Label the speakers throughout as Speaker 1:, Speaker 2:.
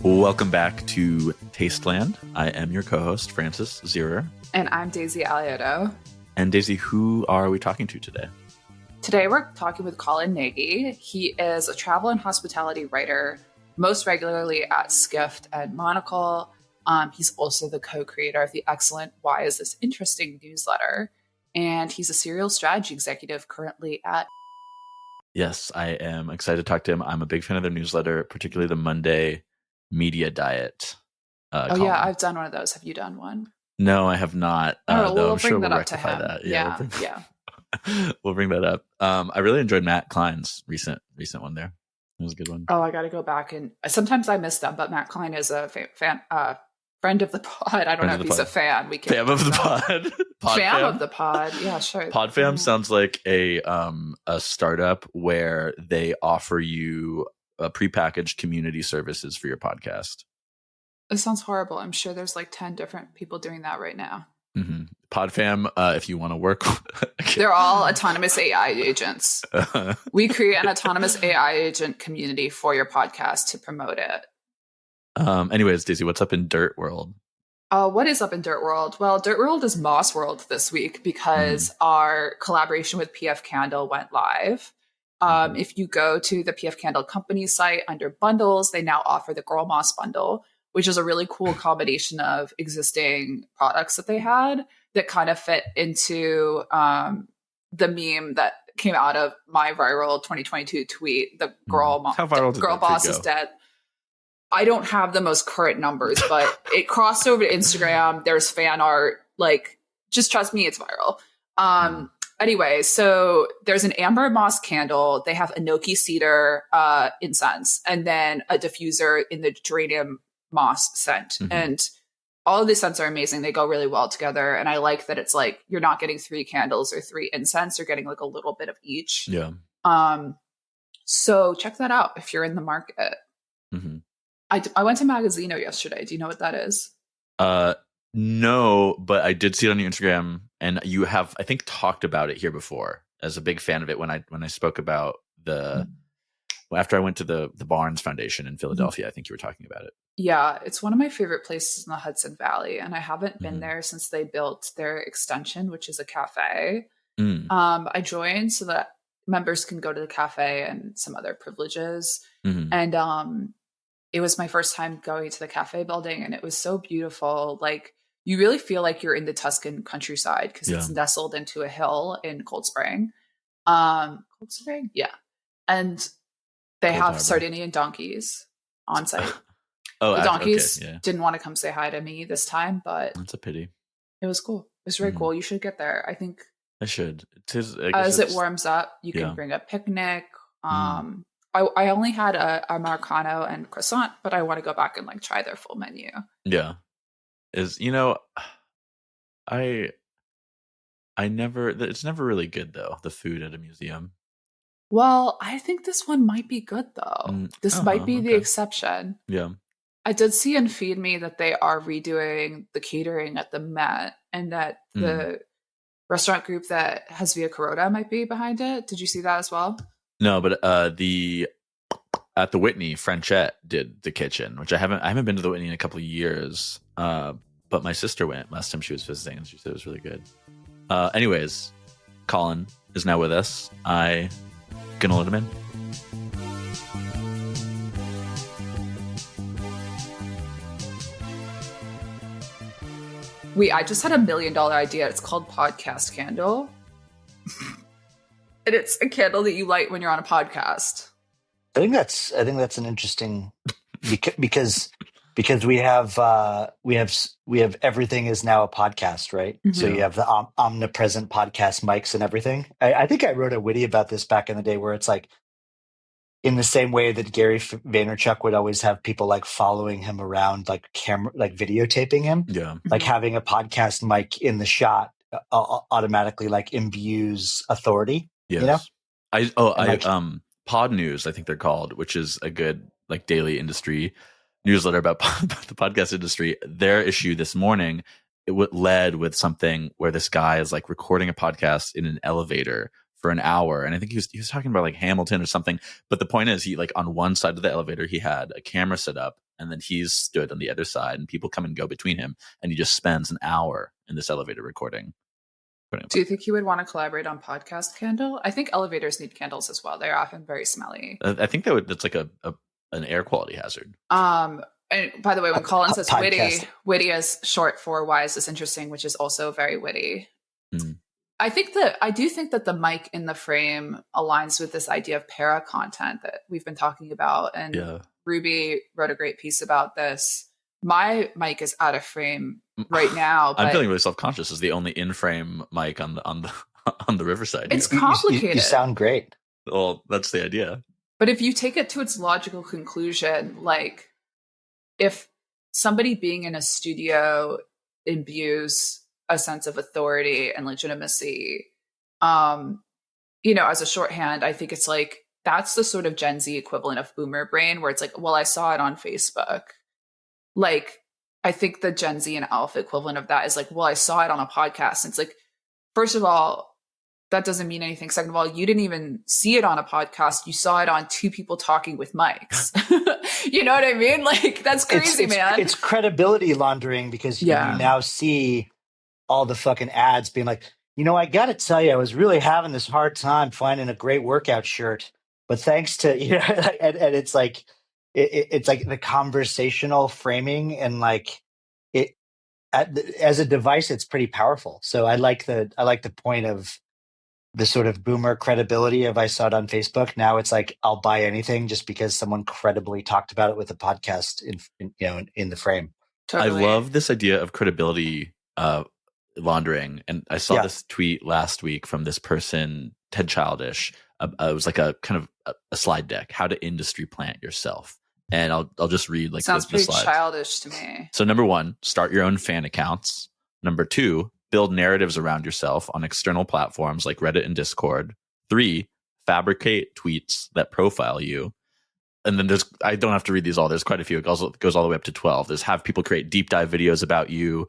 Speaker 1: Welcome back to Tasteland. I am your co-host, Francis Zierer.
Speaker 2: And I'm Daisy Alioto.
Speaker 1: And Daisy, who are we talking to today?
Speaker 2: Today we're talking with Colin Nagy. He is a travel and hospitality writer, most regularly at Skift and Monocle. He's also the co-creator of the excellent Why Is This Interesting newsletter. And he's a serial strategy executive currently at...
Speaker 1: Yes, I am excited to talk to him. I'm a big fan of their newsletter, particularly the Monday Media Diet.
Speaker 2: Oh, yeah, I've done one of those. Have you done one?
Speaker 1: No, I have not.
Speaker 2: Though
Speaker 1: we'll
Speaker 2: I'm sure we'll
Speaker 1: rectify that.
Speaker 2: Yeah.
Speaker 1: We'll bring that up. I really enjoyed Matt Klein's recent one there. It was a good one.
Speaker 2: Oh, I got to go back, and sometimes I miss them, but Matt Klein is a friend of the pod. I don't know if he's a fan. We can
Speaker 1: fam of the pod.
Speaker 2: Fam of the pod. Yeah, sure.
Speaker 1: Pod fam sounds like a startup where they offer you prepackaged community services for your podcast.
Speaker 2: It sounds horrible. I'm sure there's like 10 different people doing that right now.
Speaker 1: Mm-hmm. Podfam, if you want to work.
Speaker 2: They're all autonomous AI agents. We create an autonomous AI agent community for your podcast to promote it.
Speaker 1: Anyways, Daisy, what's up in Dirt World?
Speaker 2: What is up in Dirt World? Well, Dirt World is Moss World this week because our collaboration with PF Candle went live. If you go to the PF Candle company site under bundles, they now offer the Girl Moss bundle, which is a really cool combination of existing products that they had that kind of fit into the meme that came out of my viral 2022 tweet, the girl boss is dead. I don't have the most current numbers, but it crossed over to Instagram. There's fan art. Like, just trust me, it's viral. Anyway, so there's an amber moss candle. They have enoki cedar incense, and then a diffuser in the geranium moss scent. And all of these scents are amazing. They go really well together. And I like that it's like you're not getting 3 candles or 3 incense. You're getting like a little bit of each.
Speaker 1: Yeah.
Speaker 2: So check that out if you're in the market. I went to Magazzino yesterday. Do you know what that is?
Speaker 1: No, but I did see it on your Instagram, and you have, I think, talked about it here before. As a big fan of it when I spoke about after I went to the Barnes Foundation in Philadelphia, I think you were talking about it.
Speaker 2: Yeah, it's one of my favorite places in the Hudson Valley, and I haven't been there since they built their extension, which is a cafe. I joined so that members can go to the cafe and some other privileges. And it was my first time going to the cafe building, and it was so beautiful. Like, you really feel like you're in the Tuscan countryside because it's nestled into a hill in Cold Spring. Cold Spring? Yeah. And they have Sardinian donkeys on site. The donkeys didn't want to come say hi to me this time, but
Speaker 1: that's a pity.
Speaker 2: It was cool. It was very cool. You should get there. I think
Speaker 1: I should.
Speaker 2: As it warms up, you can bring a picnic. I only had a Americano and croissant, but I want to go back and like try their full menu.
Speaker 1: Yeah. It's never really good though, the food at a museum.
Speaker 2: Well, I think this one might be good though. This might be the exception.
Speaker 1: Yeah.
Speaker 2: I did see in Feed Me that they are redoing the catering at the Met, and that the restaurant group that has Via Carota might be behind it. Did you see that as well?
Speaker 1: No, but at the Whitney, Franchette did the kitchen, which I haven't been to the Whitney in a couple of years. But my sister went last time she was visiting, and she said it was really good. Anyways, Colin is now with us. I gonna let him in.
Speaker 2: I just had $1 million idea. It's called Podcast Candle. And it's a candle that you light when you're on a podcast.
Speaker 3: I think that's an interesting because we have everything is now a podcast, right? So you have the omnipresent podcast mics and everything. I think I wrote a witty about this back in the day where it's like, in the same way that Gary Vaynerchuk would always have people like following him around, like camera, like videotaping him.
Speaker 1: Yeah.
Speaker 3: Like having a podcast mic in the shot automatically like imbues authority.
Speaker 1: Yes.
Speaker 3: You know?
Speaker 1: Pod News, I think they're called, which is a good like daily industry newsletter about the podcast industry. Their issue this morning, it led with something where this guy is like recording a podcast in an elevator for an hour. And I think he was talking about like Hamilton or something. But the point is, he like on one side of the elevator, he had a camera set up, and then he's stood on the other side, and people come and go between him, and he just spends an hour in this elevator recording.
Speaker 2: Do you think you would want to collaborate on podcast candle? I think elevators need candles as well. They're often very smelly.
Speaker 1: I think that's like an air quality hazard.
Speaker 2: And by the way, when Colin says witty is short for why is this interesting, which is also very witty.
Speaker 1: Mm.
Speaker 2: I do think that the mic in the frame aligns with this idea of para content that we've been talking about. And Ruby wrote a great piece about this. My mic is out of frame right now. But
Speaker 1: I'm feeling really self-conscious as the only in-frame mic on the Riverside.
Speaker 2: It's complicated.
Speaker 3: You sound great.
Speaker 1: Well, that's the idea.
Speaker 2: But if you take it to its logical conclusion, like if somebody being in a studio imbues a sense of authority and legitimacy, as a shorthand, I think it's like, that's the sort of Gen Z equivalent of boomer brain, where it's like, well, I saw it on Facebook. Like, I think the Gen Z and Alpha equivalent of that is like, well, I saw it on a podcast. And it's like, first of all, that doesn't mean anything. Second of all, you didn't even see it on a podcast. You saw it on two people talking with mics. You know what I mean? Like, that's crazy, man.
Speaker 3: It's credibility laundering, because you now see all the fucking ads being like, I got to tell you, I was really having this hard time finding a great workout shirt, but thanks to, and it's like, it's like the conversational framing, and like it as a device, it's pretty powerful. So I like the point of the sort of boomer credibility of I saw it on Facebook. Now it's like, I'll buy anything just because someone credibly talked about it with a podcast in the frame.
Speaker 2: Totally.
Speaker 1: I love this idea of credibility laundering. And I saw this tweet last week from this person, Ted Childish. It was like a kind of a slide deck, how to industry plant yourself. And I'll just read like
Speaker 2: sounds
Speaker 1: the
Speaker 2: pretty
Speaker 1: slides.
Speaker 2: Childish to me.
Speaker 1: So number 1, start your own fan accounts. Number 2, build narratives around yourself on external platforms like Reddit and Discord. 3, fabricate tweets that profile you. And then I don't have to read these all. There's quite a few. It goes all the way up to 12. There's have people create deep dive videos about you,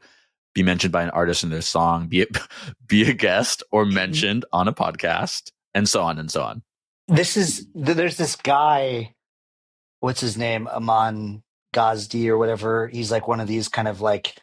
Speaker 1: be mentioned by an artist in their song, be a guest or mentioned on a podcast, and so on and so on.
Speaker 3: There's this guy, what's his name? Aman Gazdi or whatever. He's like one of these kind of like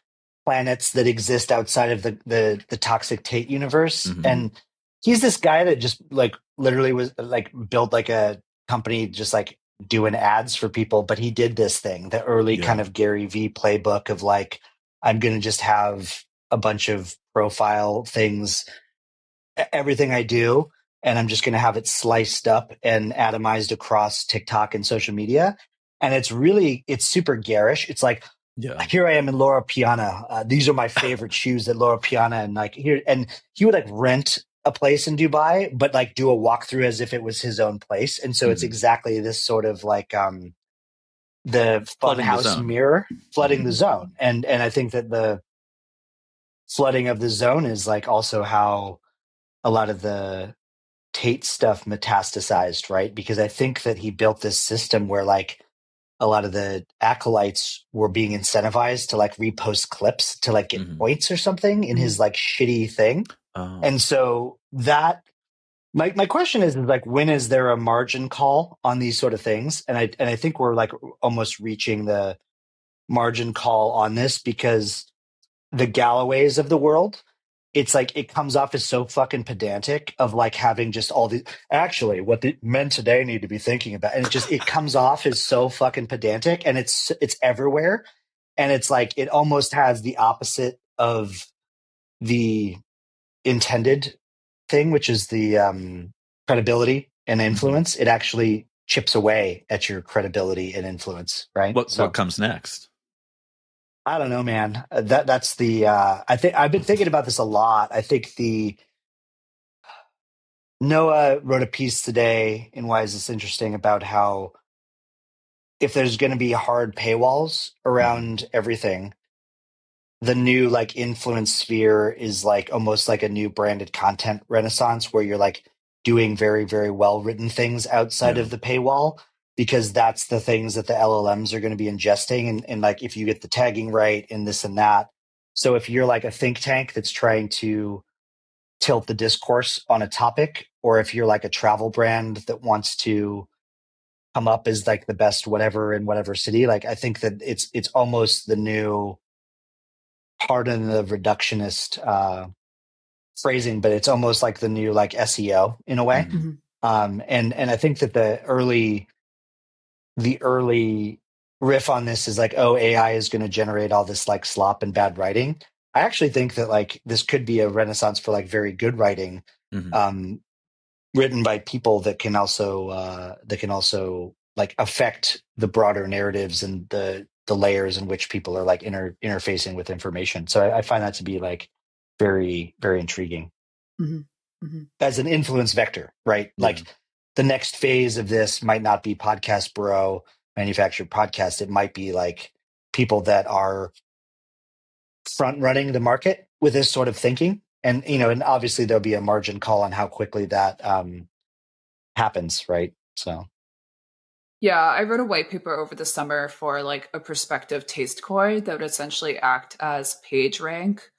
Speaker 3: planets that exist outside of the toxic Tate universe.
Speaker 1: Mm-hmm.
Speaker 3: And he's this guy that just like literally was like built like a company just like doing ads for people. But he did this thing, the early kind of Gary V playbook of like, I'm going to just have a bunch of profile things, everything I do, and I'm just going to have it sliced up and atomized across TikTok and social media. And it's super garish. It's like, here I am in Laura Piana. These are my favorite shoes at Laura Piana. And like here, and he would like rent a place in Dubai, but like do a walkthrough as if it was his own place. And so it's exactly this sort of like, the funhouse mirror flooding the zone. And I think that the flooding of the zone is like also how a lot of the Tate stuff metastasized, right? Because I think that he built this system where like a lot of the acolytes were being incentivized to like repost clips to like get points or something in his like shitty thing. Oh. And so that my question is like, when is there a margin call on these sort of things? And I think we're like almost reaching the margin call on this, because the Galloways of the world, it's like it comes off as so fucking pedantic of like having just all the actually what the men today need to be thinking about, and it comes off as so fucking pedantic, and it's everywhere, and it's like it almost has the opposite of the intended thing, which is the credibility and influence. It actually chips away at your credibility and influence, right?
Speaker 1: What comes next?
Speaker 3: I don't know, man. That's the I think I've been thinking about this a lot. I think Noah wrote a piece today in Why Is This Interesting about how if there's going to be hard paywalls around everything, the new like influence sphere is like almost like a new branded content renaissance, where you're like doing very, very well written things outside of the paywall, because that's the things that the LLMs are going to be ingesting. And like, if you get the tagging right and this and that. So if you're like a think tank that's trying to tilt the discourse on a topic, or if you're like a travel brand that wants to come up as like the best whatever in whatever city, like I think that it's almost the new, pardon the reductionist phrasing, but it's almost like the new like SEO in a way. And I think that the early riff on this is like, oh, AI is going to generate all this like slop and bad writing. I actually think that like this could be a renaissance for like very good writing, written by people that can also like affect the broader narratives and the layers in which people are like interfacing with information. So I find that to be like very, very intriguing as an influence vector, right?
Speaker 1: Yeah.
Speaker 3: Like the next phase of this might not be podcast bro manufactured podcast. It might be like people that are front running the market with this sort of thinking. And, and obviously there'll be a margin call on how quickly that happens, right? So.
Speaker 2: Yeah, I wrote a white paper over the summer for like a prospective taste core that would essentially act as page rank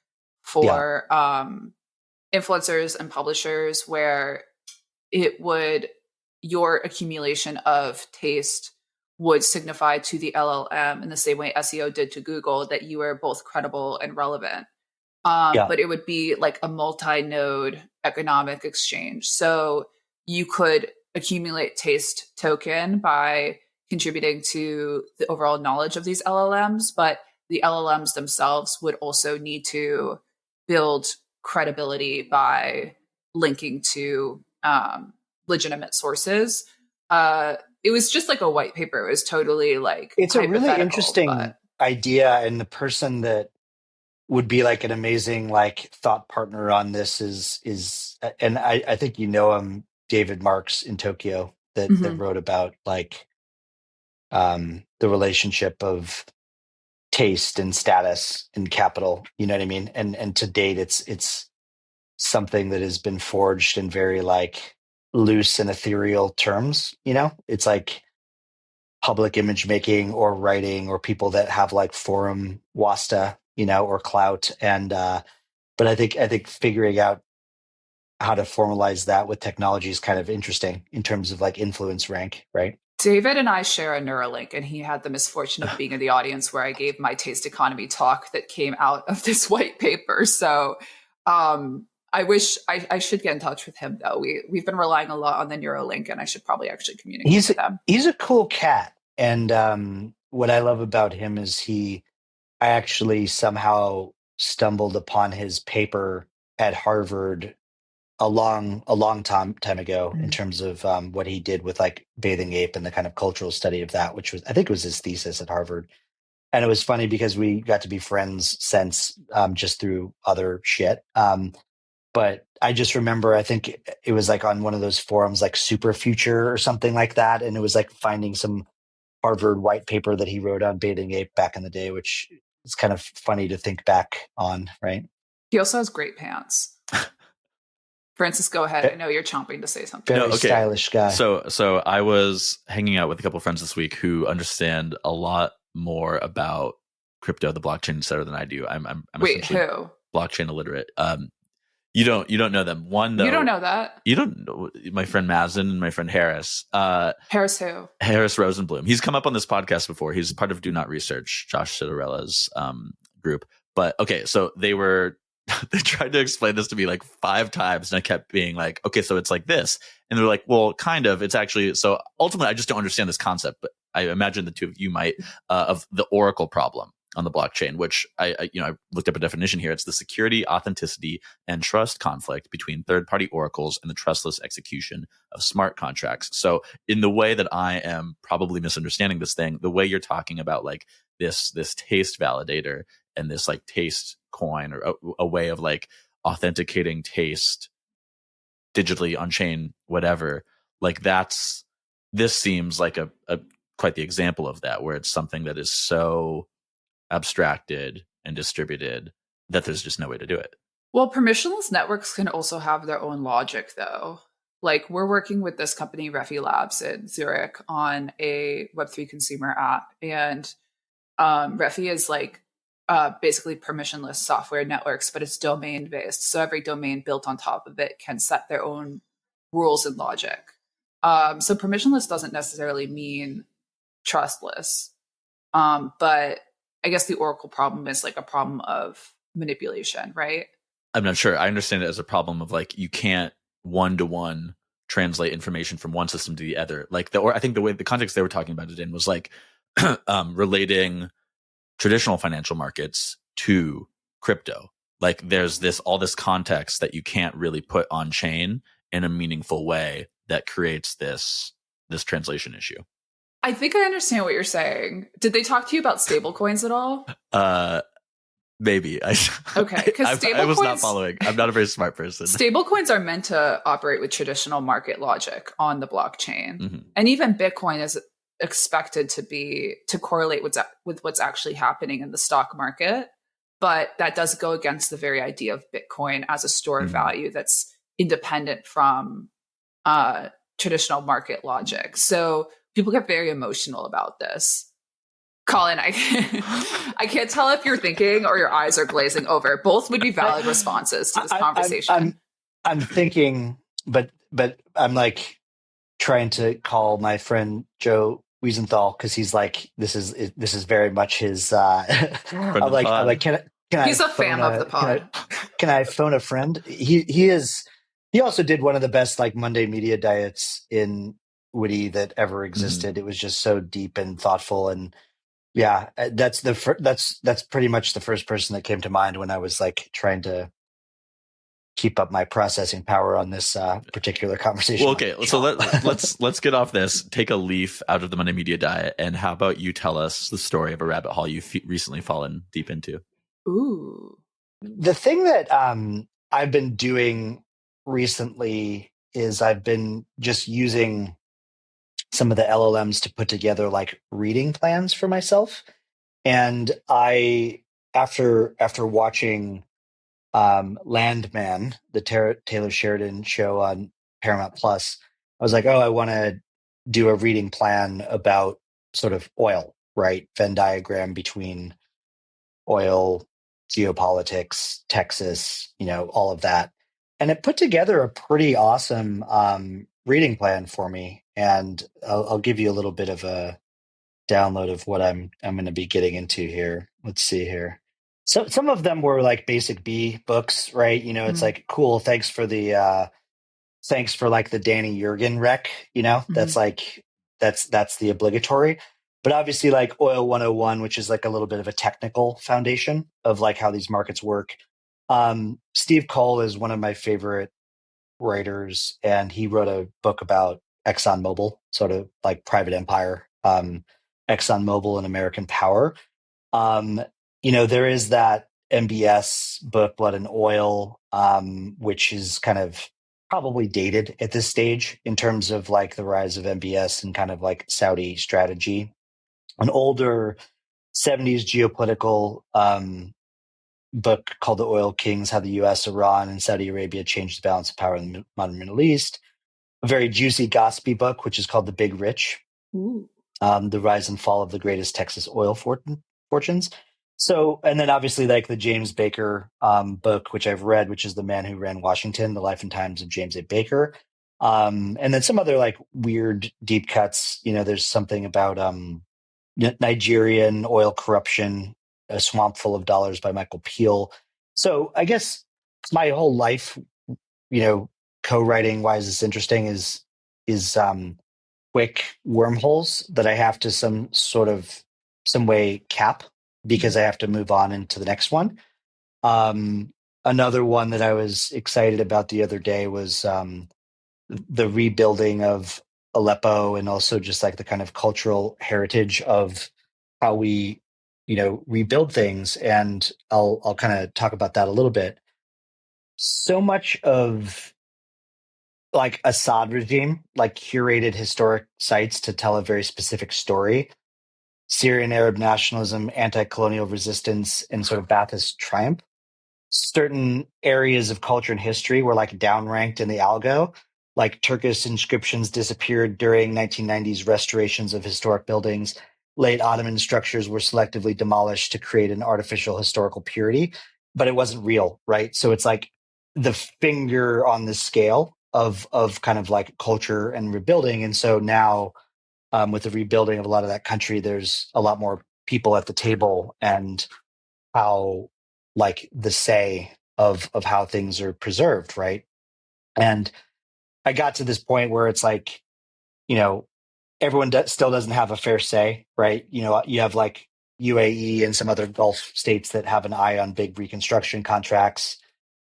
Speaker 2: for influencers and publishers, where your accumulation of taste would signify to the LLM in the same way SEO did to Google that you are both credible and relevant. But it would be like a multi-node economic exchange. So you could accumulate taste token by contributing to the overall knowledge of these LLMs, but the LLMs themselves would also need to build credibility by linking to legitimate sources. It was just like a white paper. It was totally like,
Speaker 3: it's a really interesting idea, and the person that would be like an amazing like thought partner on this is and I think him, David Marks in Tokyo, that wrote about like the relationship of taste and status and capital, you know what I mean? And to date it's something that has been forged in very like loose and ethereal terms, it's like public image making or writing or people that have like forum wasta, or clout. And but I think figuring out how to formalize that with technology is kind of interesting in terms of like influence rank, right?
Speaker 2: David and I share a Neuralink, and he had the misfortune of being in the audience where I gave my taste economy talk that came out of this white paper. So I wish I should get in touch with him, though. We've been relying a lot on the Neuralink, and I should probably actually communicate with them.
Speaker 3: He's a cool cat. And what I love about him is I actually somehow stumbled upon his paper at Harvard a long time ago in terms of what he did with like Bathing Ape and the kind of cultural study of that, which I think was his thesis at Harvard. And it was funny because we got to be friends since just through other shit. But I just remember, I think it was like on one of those forums like Super Future or something like that. And it was like finding some Harvard white paper that he wrote on Bathing Ape back in the day, which is kind of funny to think back on, right?
Speaker 2: He also has great pants. Francis, go ahead. I know you're chomping to say something.
Speaker 3: Very stylish guy.
Speaker 1: So I was hanging out with a couple of friends this week who understand a lot more about crypto, the blockchain, etc. than I do. I'm
Speaker 2: Wait, who?
Speaker 1: Blockchain illiterate. You don't know them. One, though,
Speaker 2: you don't know that.
Speaker 1: You don't know my friend Mazen and my friend Harris.
Speaker 2: Harris who?
Speaker 1: Harris Rosenblum. He's come up on this podcast before. He's part of Do Not Research, Josh Cittarella's group. But okay, so they tried to explain this to me like 5 times, and I kept being like, okay, so it's like this. And they're like, well, kind of. It's actually, so ultimately, I just don't understand this concept, but I imagine the two of you might, of the Oracle problem on the blockchain, which I looked up a definition here. It's the security, authenticity, and trust conflict between third-party oracles and the trustless execution of smart contracts. So in the way that I am probably misunderstanding this thing, the way you're talking about like this taste validator and this like taste coin, or a way of like authenticating taste digitally on chain, whatever, like this seems like a quite the example of that, where it's something that is so abstracted and distributed that there's just no way to do it.
Speaker 2: Well, permissionless networks can also have their own logic, though. Like, we're working with this company, Refi Labs in Zurich, on a Web3 consumer app. And Refi is like basically permissionless software networks, but it's domain based. So every domain built on top of it can set their own rules and logic. So permissionless doesn't necessarily mean trustless. But I guess the Oracle problem is like a problem of manipulation, right?
Speaker 1: I'm not sure. I understand it as a problem of like you can't one-to-one translate information from one system to the other. Like I think the context they were talking about it in was like relating traditional financial markets to crypto. Like there's all this context that you can't really put on chain in a meaningful way that creates this translation issue.
Speaker 2: I think I understand what you're saying. Did they talk to you about stablecoins at all?
Speaker 1: Maybe.
Speaker 2: Okay, because
Speaker 1: I was not following. I'm not a very smart person.
Speaker 2: Stablecoins are meant to operate with traditional market logic on the blockchain, and even Bitcoin is expected to correlate with what's actually happening in the stock market. But that does go against the very idea of Bitcoin as a store of value that's independent from traditional market logic. So people get very emotional about this. Colin, I can't tell if you're thinking or your eyes are glazing over. Both would be valid responses to this conversation.
Speaker 3: I'm thinking, but I'm like trying to call my friend Joe Wiesenthal because he's like, this is very much his. I'm like, can
Speaker 2: he's a fan of the pod.
Speaker 3: Can I phone a friend? He also did one of the best like Monday media diets in Witty that ever existed. It was just so deep and thoughtful, and yeah, that's pretty much the first person that came to mind when I was like trying to keep up my processing power on this particular conversation.
Speaker 1: Well, okay, so let's get off this. Take a leaf out of the Monday media diet, and how about you tell us the story of a rabbit hole you've recently fallen deep into?
Speaker 2: Ooh,
Speaker 3: the thing that I've been doing recently is I've been just using some of the LLMs to put together like reading plans for myself. And I, after watching Landman, the Taylor Sheridan show on Paramount Plus, I was like, oh, I want to do a reading plan about sort of oil, right? Venn diagram between oil, geopolitics, Texas, all of that. And it put together a pretty awesome reading plan for me. And I'll give you a little bit of a download of what I'm going to be getting into here. Let's see here. So some of them were like basic B books, right? It's like, cool. Thanks for like the Danny Yergin rec, that's like, that's the obligatory. But obviously like Oil 101, which is like a little bit of a technical foundation of like how these markets work. Steve Cole is one of my favorite writers, and he wrote a book about ExxonMobil, sort of like private empire, ExxonMobil and American Power. There is that MBS book, Blood and Oil, which is kind of probably dated at this stage in terms of like the rise of MBS and kind of like Saudi strategy. An older 70s geopolitical book called The Oil Kings, How the U.S., Iran, and Saudi Arabia Changed the Balance of Power in the Modern Middle East. A very juicy, gossipy book, which is called The Big Rich, The Rise and Fall of the Greatest Texas Oil Fortunes. So, and then obviously like the James Baker book, which I've read, which is The Man Who Ran Washington, The Life and Times of James A. Baker. And then some other like weird deep cuts. There's something about Nigerian oil corruption, A Swamp Full of Dollars by Michael Peel. So I guess my whole life, co-writing, why is this interesting, is quick wormholes that I have to some way cap because I have to move on into the next one. Another one that I was excited about the other day was the rebuilding of Aleppo, and also just like the kind of cultural heritage of how we, rebuild things. And I'll kind of talk about that a little bit. So much of like Assad regime, like curated historic sites to tell a very specific story. Syrian Arab nationalism, anti-colonial resistance, and sort of Ba'athist triumph. Certain areas of culture and history were like downranked in the algo, like Turkish inscriptions disappeared during 1990s restorations of historic buildings. Late Ottoman structures were selectively demolished to create an artificial historical purity, but it wasn't real, right? So it's like the finger on the scale of kind of like culture and rebuilding. And so now with the rebuilding of a lot of that country, there's a lot more people at the table, and how like the say of how things are preserved, right? And I got to this point where it's like, everyone still doesn't have a fair say, right? You have like UAE and some other Gulf states that have an eye on big reconstruction contracts.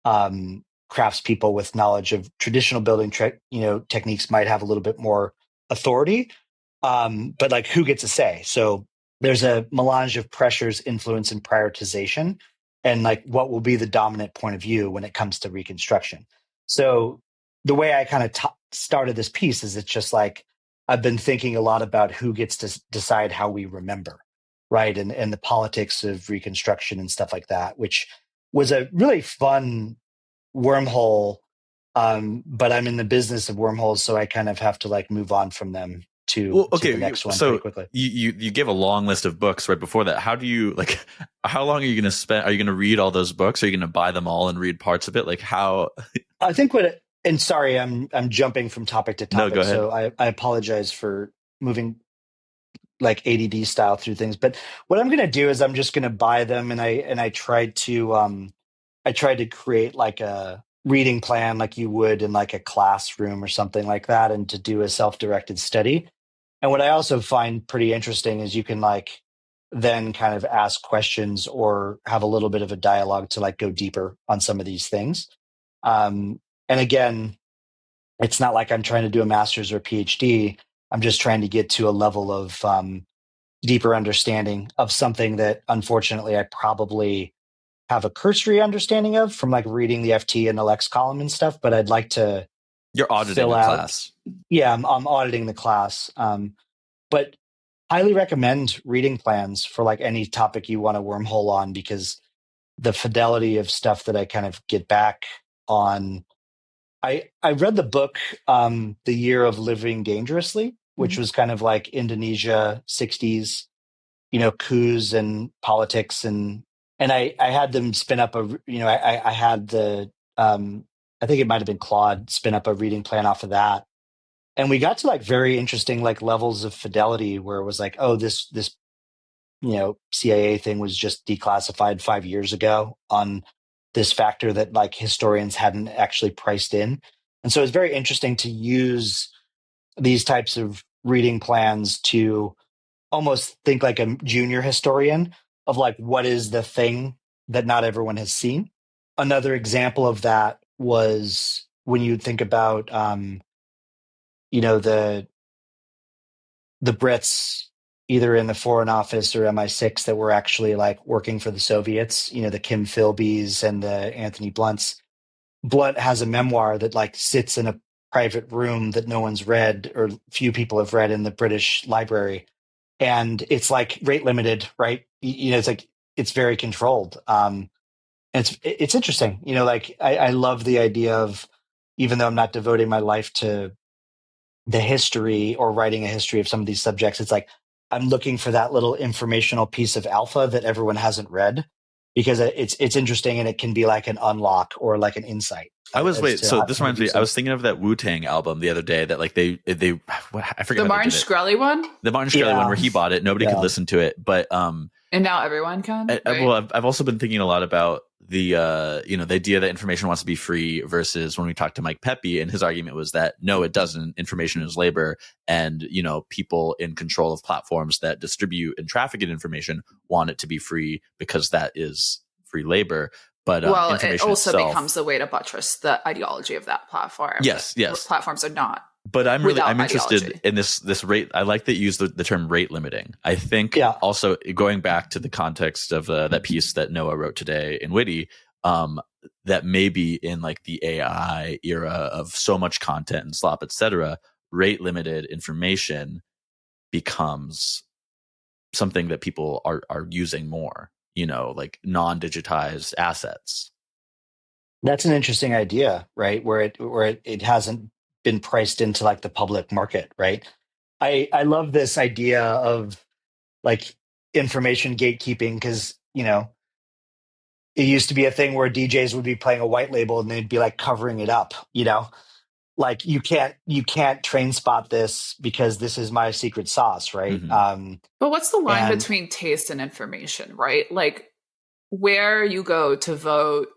Speaker 3: Craftspeople with knowledge of traditional building techniques might have a little bit more authority, but like, who gets a say? So there's a melange of pressures, influence, and prioritization, and like what will be the dominant point of view when it comes to reconstruction. So the way I kind of started this piece is, it's just like, I've been thinking a lot about who gets to decide how we remember, right? And the politics of reconstruction and stuff like that, which was a really fun wormhole. But I'm in the business of wormholes, so I kind of have to like move on from them to the next one pretty quickly.
Speaker 1: You gave a long list of books right before that. How do you like? How long are you going to spend? Are you going to read all those books? Are you going to buy them all and read parts of it? Like how?
Speaker 3: I think and sorry, I'm jumping from topic to topic.
Speaker 1: No, go ahead.
Speaker 3: So I apologize for moving like ADD style through things. But what I'm going to do is I'm just going to buy them, and I tried to create like a reading plan like you would in like a classroom or something like that, and to do a self-directed study. And what I also find pretty interesting is you can like then kind of ask questions or have a little bit of a dialogue to like go deeper on some of these things. And again, it's not like I'm trying to do a master's or a PhD. I'm just trying to get to a level of deeper understanding of something that unfortunately I probably have a cursory understanding of from like reading the FT and the Lex column and stuff, but I'd like to.
Speaker 1: You're auditing the class.
Speaker 3: Yeah, I'm auditing the class. But highly recommend reading plans for like any topic you want to wormhole on, because the fidelity of stuff that I kind of get back on. I read the book, The Year of Living Dangerously, which was kind of like Indonesia 60s, coups and politics, and I had them spin up I had the I think it might have been Claude spin up a reading plan off of that. And we got to like very interesting like levels of fidelity where it was like, oh, this CIA thing was just declassified 5 years ago on this factor that like historians hadn't actually priced in. And so it's very interesting to use these types of reading plans to almost think like a junior historian of like, what is the thing that not everyone has seen? Another example of that was when you think about, the Brits, either in the Foreign Office or MI6, that were actually like working for the Soviets, the Kim Philbys and the Anthony Blunts. Blunt has a memoir that like sits in a private room that no one's read, or few people have read, in the British Library. And it's like rate limited, right? It's like, it's very controlled. And it's interesting, like I love the idea of, even though I'm not devoting my life to the history or writing a history of some of these subjects, it's like I'm looking for that little informational piece of alpha that everyone hasn't read, because it's interesting, and it can be like an unlock or like an insight.
Speaker 1: So this reminds me, I was thinking of that Wu-Tang album the other day that like I forget
Speaker 2: the Martin Shkreli one.
Speaker 1: The Martin Shkreli one where he bought it, nobody could listen to it, but
Speaker 2: and now everyone can. Right?
Speaker 1: Well, I've also been thinking a lot about the the idea that information wants to be free versus when we talked to Mike Pepe, and his argument was that no, it doesn't. Information is labor, and people in control of platforms that distribute and traffic in information want it to be free because that is free labor. But
Speaker 2: it also becomes a way to buttress the ideology of that platform.
Speaker 1: Yes.
Speaker 2: Platforms are not.
Speaker 1: But I'm interested in this rate. I like that you use the term rate limiting. I think also going back to the context of that piece that Noah wrote today in Witty, that maybe in like the AI era of so much content and slop, etc., rate limited information becomes something that people are using more. Like non-digitized assets.
Speaker 3: That's an interesting idea, right? Where it hasn't been priced into like the public market, right? I love this idea of like information gatekeeping, because it used to be a thing where DJs would be playing a white label and they'd be like covering it up, like you can't train spot this because this is my secret sauce, right?
Speaker 2: But what's the line between taste and information, right? Like where you go to vote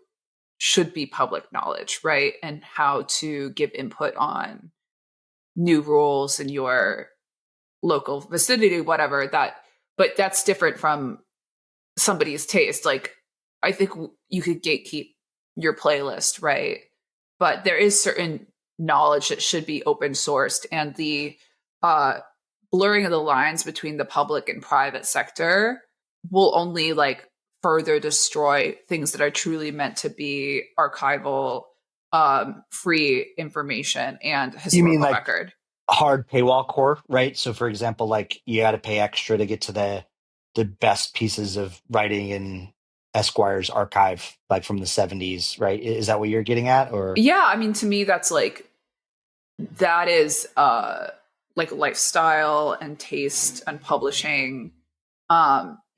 Speaker 2: should be public knowledge, right? And how to give input on new rules in your local vicinity, whatever that, but that's different from somebody's taste. Like I think you could gatekeep your playlist, right? But there is certain knowledge that should be open sourced, and the blurring of the lines between the public and private sector will only like further destroy things that are truly meant to be archival, free information and historical
Speaker 3: you mean like
Speaker 2: record.
Speaker 3: Hard paywall core, right? So for example, like you got to pay extra to get to the best pieces of writing in Esquire's archive, like from the 70s, right? Is that what you're getting at? Or
Speaker 2: yeah, I mean, to me, that is like lifestyle and taste and publishing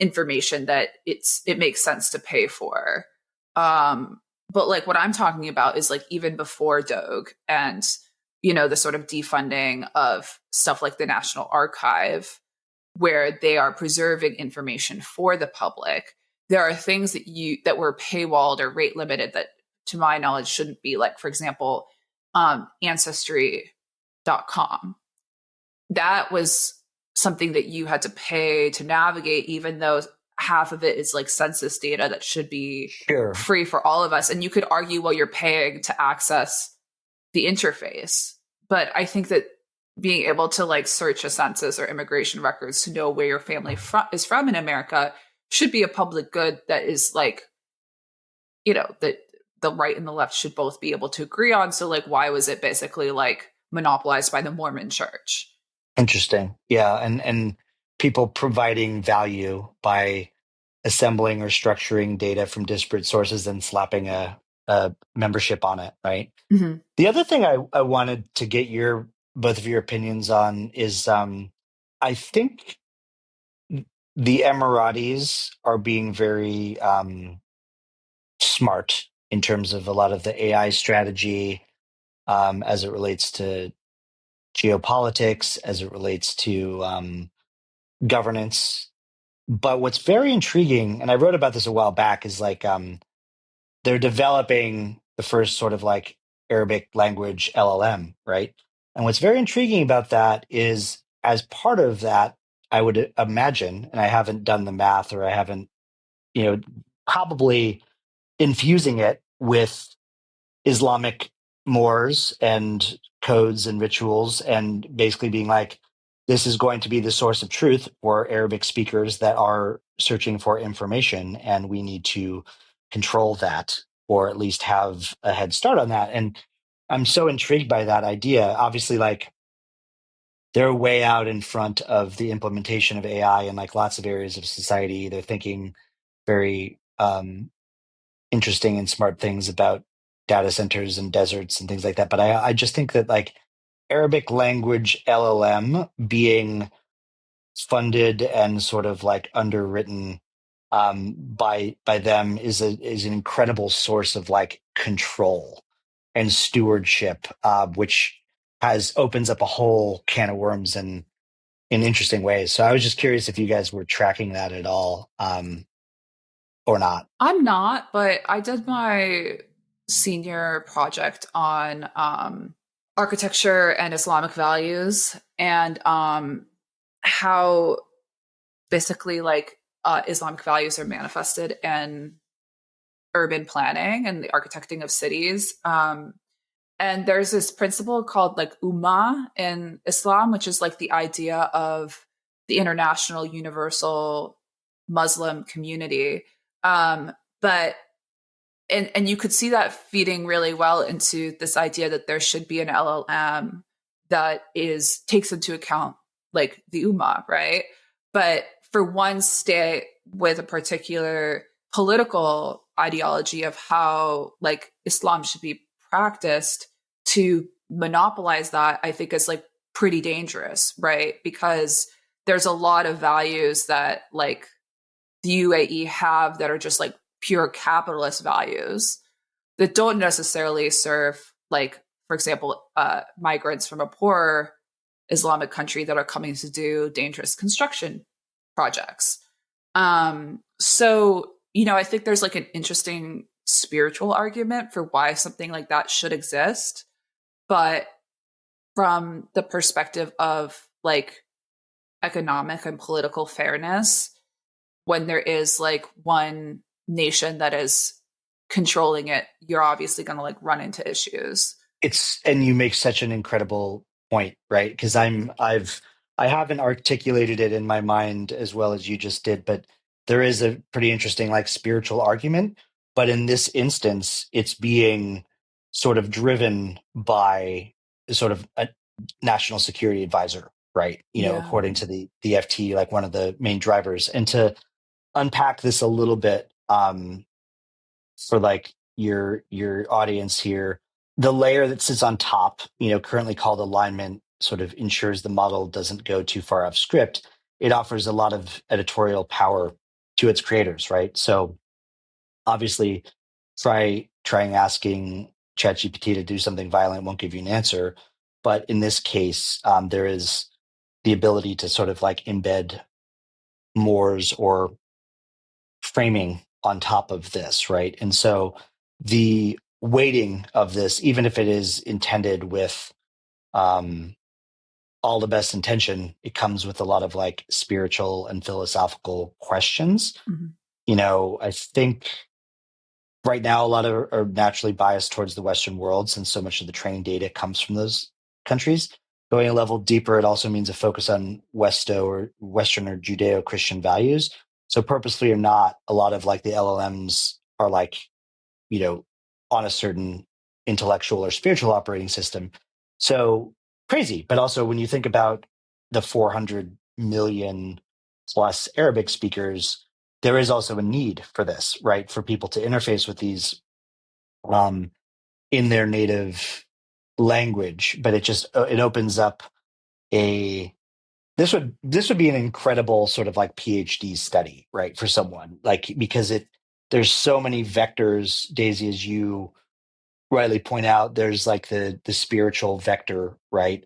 Speaker 2: information that it makes sense to pay for. But like what I'm talking about is like even before Doge and, the sort of defunding of stuff like the National Archive, where they are preserving information for the public. There are things that were paywalled or rate limited that, to my knowledge, shouldn't be, like, for example, Ancestry.com. That was something that you had to pay to navigate, even though half of it is like census data that should be free for all of us. And you could argue, well, you're paying to access the interface. But I think that being able to like search a census or immigration records to know where your family is from in America should be a public good that is like, that the right and the left should both be able to agree on. So like, why was it basically like monopolized by the Mormon Church?
Speaker 3: Interesting. Yeah. And people providing value by assembling or structuring data from disparate sources and slapping a membership on it, right?
Speaker 2: Mm-hmm.
Speaker 3: The other thing I wanted to get both of your opinions on is I think the Emiratis are being very smart in terms of a lot of the AI strategy as it relates to geopolitics, as it relates to governance. But what's very intriguing, and I wrote about this a while back, is like they're developing the first sort of like Arabic language LLM, right? And what's very intriguing about that is, as part of that, I would imagine, and I haven't done the math or I haven't, probably infusing it with Islamic mores and codes and rituals, and basically being like, this is going to be the source of truth for Arabic speakers that are searching for information, and we need to control that, or at least have a head start on that. And I'm so intrigued by that idea. Obviously, like, they're way out in front of the implementation of AI in like lots of areas of society. They're thinking very interesting and smart things about data centers and deserts and things like that. But I just think that like Arabic language LLM being funded and sort of like underwritten by them is an incredible source of like control and stewardship, which opens up a whole can of worms in interesting ways. So I was just curious if you guys were tracking that at all, or not.
Speaker 2: I'm not, but I did my senior project on architecture and Islamic values, and how basically like Islamic values are manifested in urban planning and the architecting of cities. And there's this principle called like Ummah in Islam, which is like the idea of the international universal Muslim community. But you could see that feeding really well into this idea that there should be an LLM that takes into account like the Ummah, right? But for one state with a particular political ideology of how like Islam should be practiced, to monopolize that, I think is like pretty dangerous, right? Because there's a lot of values that like the UAE have that are just like pure capitalist values that don't necessarily serve like for example, migrants from a poorer Islamic country that are coming to do dangerous construction projects. So, I think there's like an interesting spiritual argument for why something like that should exist. But from the perspective of like economic and political fairness, when there is like one nation that is controlling it, you're obviously going to like run into issues.
Speaker 3: And you make such an incredible point, right? Because I haven't articulated it in my mind as well as you just did, but there is a pretty interesting like spiritual argument. But in this instance, it's being sort of driven by sort of a national security advisor, right? According to the FT, like one of the main drivers. And to unpack this a little bit for like your audience here, the layer that sits on top, currently called alignment, sort of ensures the model doesn't go too far off script. It offers a lot of editorial power to its creators, right? So obviously trying asking ChatGPT to do something violent won't give you an answer. But in this case, there is the ability to sort of like embed mores or framing on top of this, right? And so the weighting of this, even if it is intended with all the best intention, it comes with a lot of like spiritual and philosophical questions. I think right now a lot of are naturally biased towards the Western world since so much of the training data comes from those countries. Going a level deeper, it also means a focus on Western or Judeo-Christian values. So purposely or not, a lot of like the LLMs are like, on a certain intellectual or spiritual operating system. So crazy. But also when you think about the 400 million plus Arabic speakers, there is also a need for this, right? For people to interface with these in their native language. But it opens up this would be an incredible sort of like PhD study, right? For someone like, because there's so many vectors, Daisy, as you rightly point out, there's like the spiritual vector, right?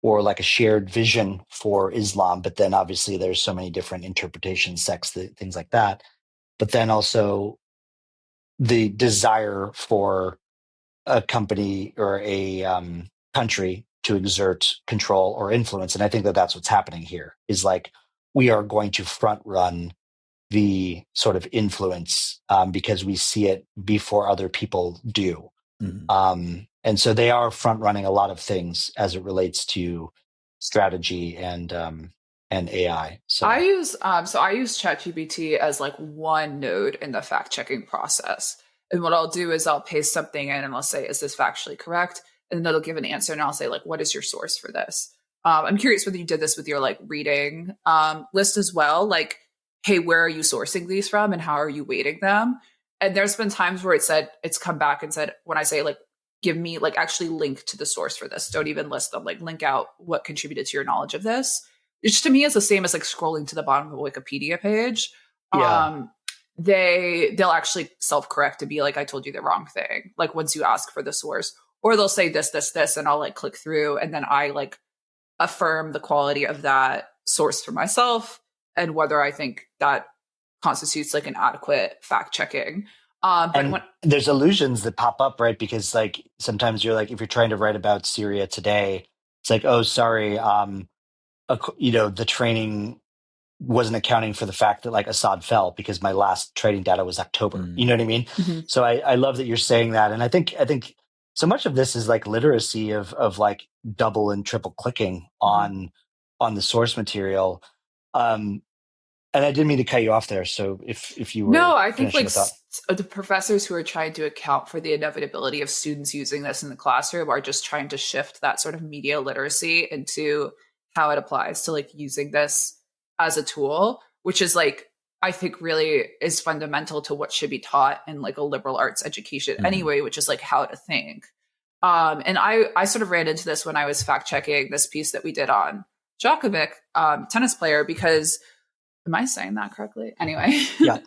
Speaker 3: Or like a shared vision for Islam. But then obviously there's so many different interpretations, sects, things like that. But then also the desire for a company or a country to exert control or influence. And I think that that's what's happening here is like, we are going to front run the sort of influence because we see it before other people do. And so they are front running a lot of things as it relates to strategy and AI. So
Speaker 2: I use ChatGPT as like one node in the fact checking process. And what I'll do is I'll paste something in and I'll say, is this factually correct? And then it'll give an answer and I'll say like, what is your source for this? I'm curious whether you did this with your like reading list as well. Like, hey, where are you sourcing these from and how are you weighting them? And there's been times where it's come back and said, when I say like, give me like actually link to the source for this. Don't even list them, like link out what contributed to your knowledge of this. Which to me is the same as like scrolling to the bottom of a Wikipedia page.
Speaker 3: Yeah.
Speaker 2: They'll actually self-correct to be like, I told you the wrong thing. Like once you ask for the source, or they'll say this, and I'll like click through and then I like affirm the quality of that source for myself and whether I think that constitutes like an adequate fact checking.
Speaker 3: But there's illusions that pop up, right? Because like sometimes you're like, if you're trying to write about Syria today, it's like, oh, sorry, the training wasn't accounting for the fact that like Assad fell because my last trading data was October. You know what I mean? So I love that you're saying that. And I think so much of this is like literacy of like double and triple clicking on the source material. And I didn't mean to cut you off there. So if you were
Speaker 2: no, I think like the professors who are trying to account for the inevitability of students using this in the classroom are just trying to shift that sort of media literacy into how it applies to like using this as a tool, which is like, I think really is fundamental to what should be taught in like a liberal arts education anyway, which is like how to think. And I sort of ran into this when I was fact checking this piece that we did on Djokovic, tennis player, because am I saying that correctly? Anyway,
Speaker 3: yeah.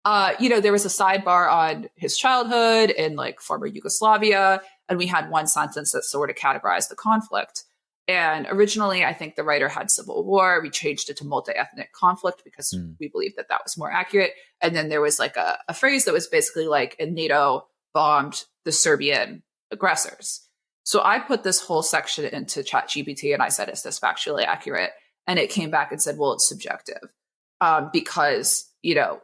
Speaker 2: There was a sidebar on his childhood in like former Yugoslavia. And we had one sentence that sort of categorized the conflict. And originally, I think the writer had civil war. We changed it to multi-ethnic conflict because we believed that that was more accurate. And then there was like a phrase that was basically like, and NATO bombed the Serbian aggressors. So I put this whole section into ChatGPT and I said, is this factually accurate? And it came back and said, well, it's subjective because, you know,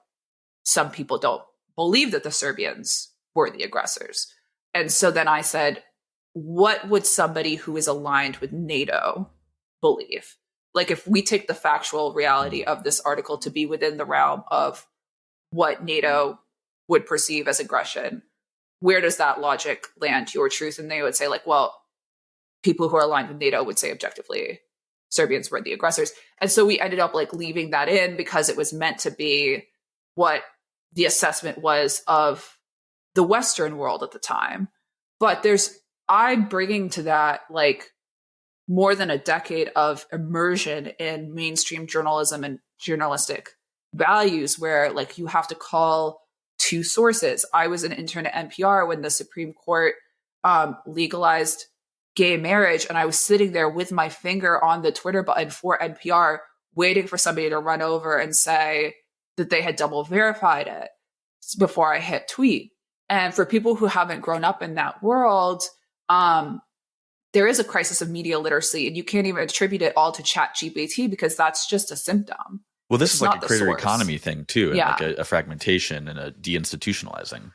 Speaker 2: some people don't believe that the Serbians were the aggressors. And so then I said, what would somebody who is aligned with NATO believe? Like if we take the factual reality of this article to be within the realm of what NATO would perceive as aggression, where does that logic land your truth? And they would say like, well, people who are aligned with NATO would say objectively Serbians were the aggressors. And so we ended up like leaving that in because it was meant to be what the assessment was of the Western world at the time. But I'm bringing to that like more than a decade of immersion in mainstream journalism and journalistic values where like you have to call two sources. I was an intern at NPR when the Supreme Court legalized gay marriage, and I was sitting there with my finger on the Twitter button for NPR waiting for somebody to run over and say that they had double verified it before I hit tweet. And for people who haven't grown up in that world, there is a crisis of media literacy, and you can't even attribute it all to ChatGPT because that's just a symptom.
Speaker 1: Well, this is like a creator economy thing too, and like a fragmentation and a deinstitutionalizing.